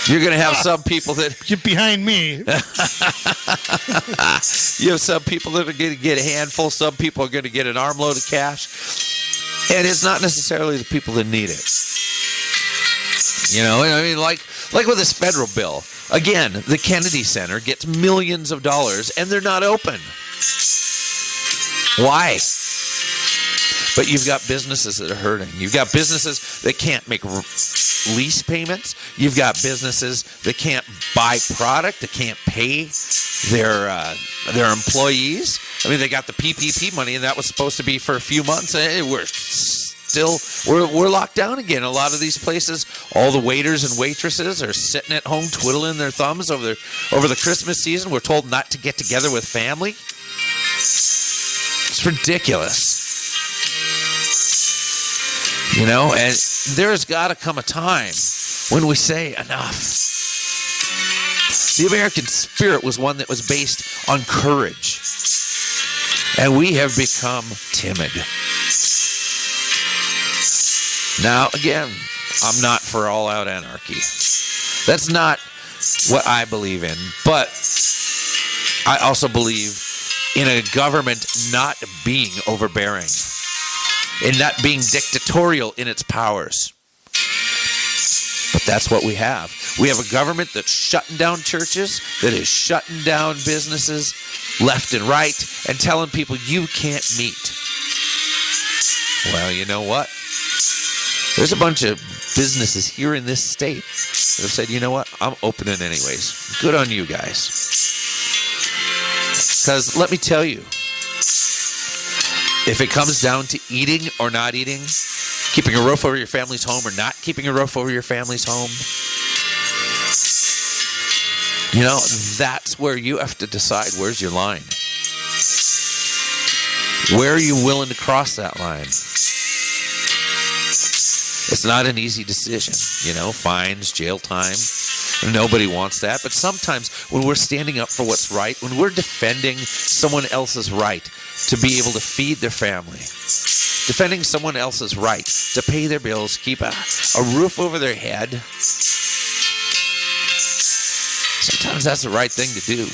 You're going to have some people that get behind me. You have some people that are going to get a handful. Some people are going to get an armload of cash. And it's not necessarily the people that need it. You know, I mean, like with this federal bill. Again, the Kennedy Center gets millions of dollars, and they're not open. Why? But you've got businesses that are hurting. You've got businesses that can't make lease payments. You've got businesses that can't buy product, that can't pay their employees. I mean, they got the PPP money, and that was supposed to be for a few months. We're locked down again. A lot of these places, all the waiters and waitresses are sitting at home twiddling their thumbs over the Christmas season. We're told not to get together with family. It's ridiculous. You know, and there's got to come a time when we say enough. The American spirit was one that was based on courage. And we have become timid. Now, again, I'm not for all-out anarchy. That's not what I believe in. But I also believe in a government not being overbearing, in not being dictatorial in its powers. But that's what we have. We have a government that's shutting down churches, that is shutting down businesses left and right, and telling people you can't meet. Well, you know what? There's a bunch of businesses here in this state that have said, you know what? I'm opening anyways. Good on you guys. Because let me tell you, if it comes down to eating or not eating, keeping a roof over your family's home or not keeping a roof over your family's home, you know, that's where you have to decide where's your line. Where are you willing to cross that line? It's not an easy decision, you know, fines, jail time. Nobody wants that. But sometimes when we're standing up for what's right, when we're defending someone else's right to be able to feed their family, defending someone else's right to pay their bills, keep a roof over their head, sometimes that's the right thing to do.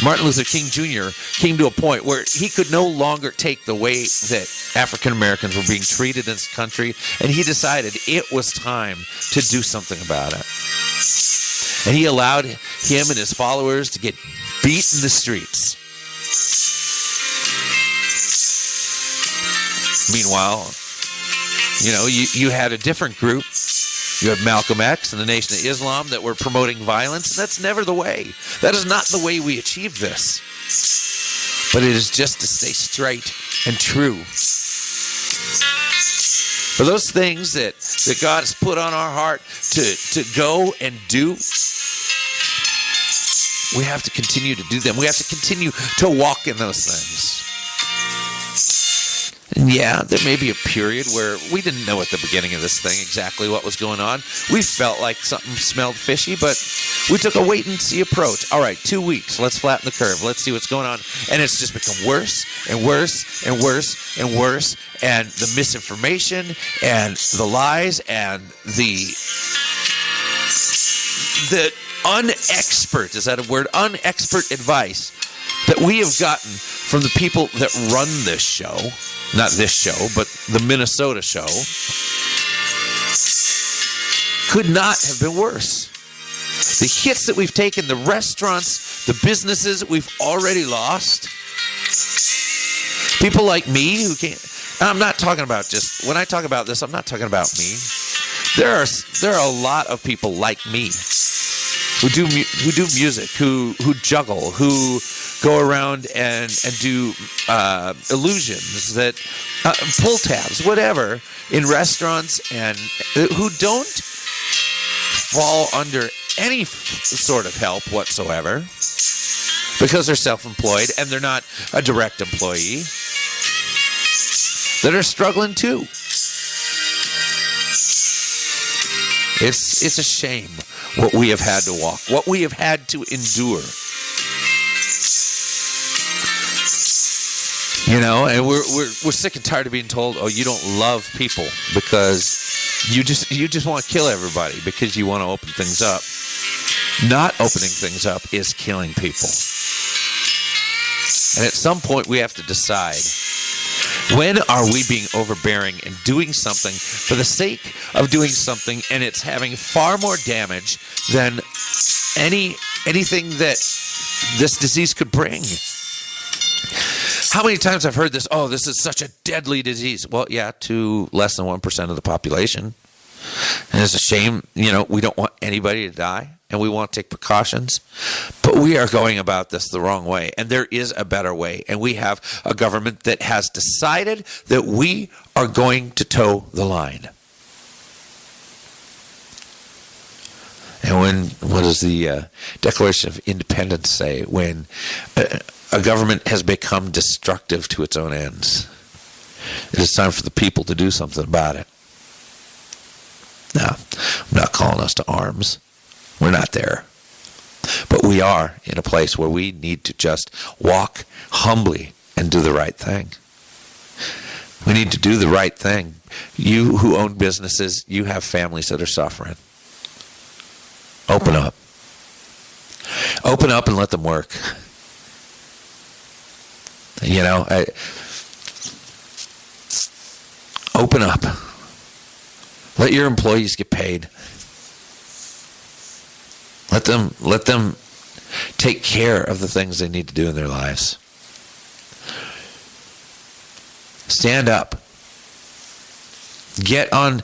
Martin Luther King Jr. came to a point where he could no longer take the way that African Americans were being treated in this country, and he decided it was time to do something about it. And he allowed him and his followers to get beat in the streets. Meanwhile, you know, you had a different group. You had Malcolm X and the Nation of Islam that were promoting violence, and that's never the way. That is not the way we achieve this. But it is just to stay straight and true. For those things that God has put on our heart to go and do, we have to continue to do them. We have to continue to walk in those things. And yeah, there may be a period where we didn't know at the beginning of this thing exactly what was going on. We felt like something smelled fishy, but we took a wait-and-see approach. All right, 2 weeks. Let's flatten the curve. Let's see what's going on. And it's just become worse and worse and worse and worse. And the misinformation and the lies and the unexpert, is that a word? Unexpert advice that we have gotten from the people that run this show. Not this show, but the Minnesota show, could not have been worse. The hits that we've taken, the restaurants, the businesses that we've already lost. People like me who can't, and I'm not talking about just, when I talk about this, I'm not talking about me. There are a lot of people like me who do music, who juggle, who go around and do illusions, that pull tabs, whatever, in restaurants, and who don't fall under any sort of help whatsoever because they're self-employed and they're not a direct employee, that are struggling too. It's a shame what we have had to walk, what we have had to endure. You know, and we're sick and tired of being told, oh, you don't love people because you just want to kill everybody because you want to open things up. Not opening things up is killing people. And at some point we have to decide, when are we being overbearing and doing something for the sake of doing something, and it's having far more damage than anything that this disease could bring? How many times I've heard this, oh, this is such a deadly disease. Well, yeah, to less than 1% of the population. And it's a shame, you know, we don't want anybody to die, and we want to take precautions. But we are going about this the wrong way, and there is a better way. And we have a government that has decided that we are going to toe the line. And what does the Declaration of Independence say? When a government has become destructive to its own ends, it is time for the people to do something about it. Now, I'm not calling us to arms. We're not there. But we are in a place where we need to just walk humbly and do the right thing. We need to do the right thing. You who own businesses, you have families that are suffering. Open up. Open up and let them work. You know, open up. Let your employees get paid. Let them take care of the things they need to do in their lives. Stand up. Get on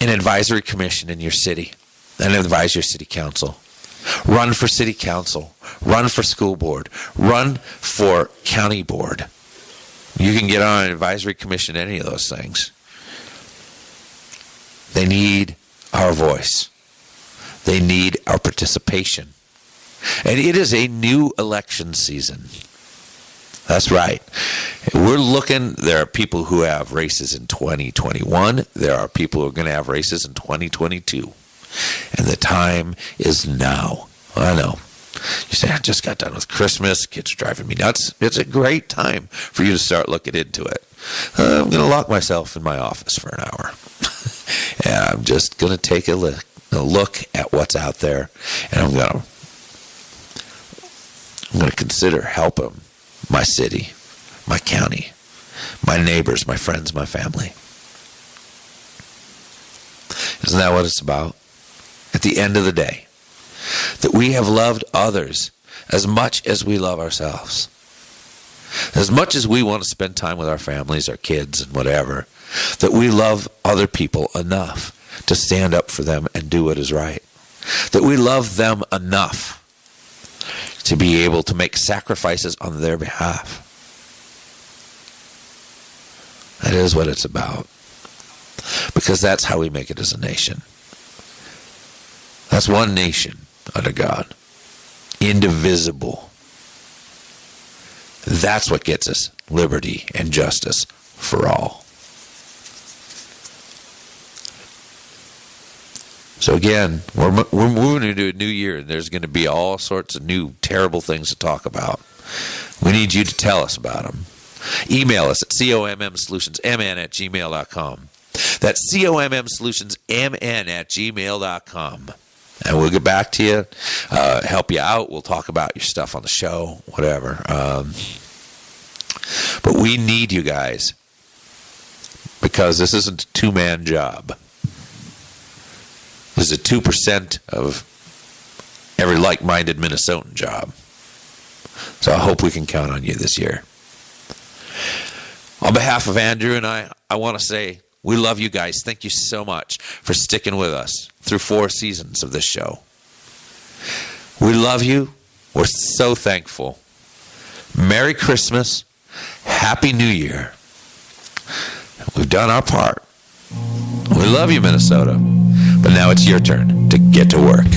an advisory commission in your city and advise your city council. Run for city council. Run for school board. Run for county board. You can get on an advisory commission, any of those things. They need our voice. They need our participation. And it is a new election season. That's right. We're looking, there are people who have races in 2021. There are people who are going to have races in 2022. And the time is now. I know. You say, I just got done with Christmas. Kids are driving me nuts. It's a great time for you to start looking into it. I'm going to lock myself in my office for an hour. And I'm just going to take a look at what's out there. And I'm going to consider helping my city, my county, my neighbors, my friends, my family. Isn't that what it's about? At the end of the day, that we have loved others as much as we love ourselves. As much as we want to spend time with our families, our kids, and whatever, that we love other people enough to stand up for them and do what is right. That we love them enough to be able to make sacrifices on their behalf. That is what it's about. Because that's how we make it as a nation. That's one nation under God. Indivisible. That's what gets us liberty and justice for all. So again, we're moving into a new year, and there's going to be all sorts of new terrible things to talk about. We need you to tell us about them. Email us at commsolutionsmn@gmail.com. That's commsolutionsmn@gmail.com. And we'll get back to you, help you out. We'll talk about your stuff on the show, whatever. But we need you guys, because this isn't a two-man job. This is a 2% of every like-minded Minnesotan job. So I hope we can count on you this year. On behalf of Andrew and I want to say we love you guys. Thank you so much for sticking with us through 4 seasons of this show. We love you. We're so thankful. Merry Christmas. Happy New Year. We've done our part. We love you, Minnesota. But now it's your turn to get to work.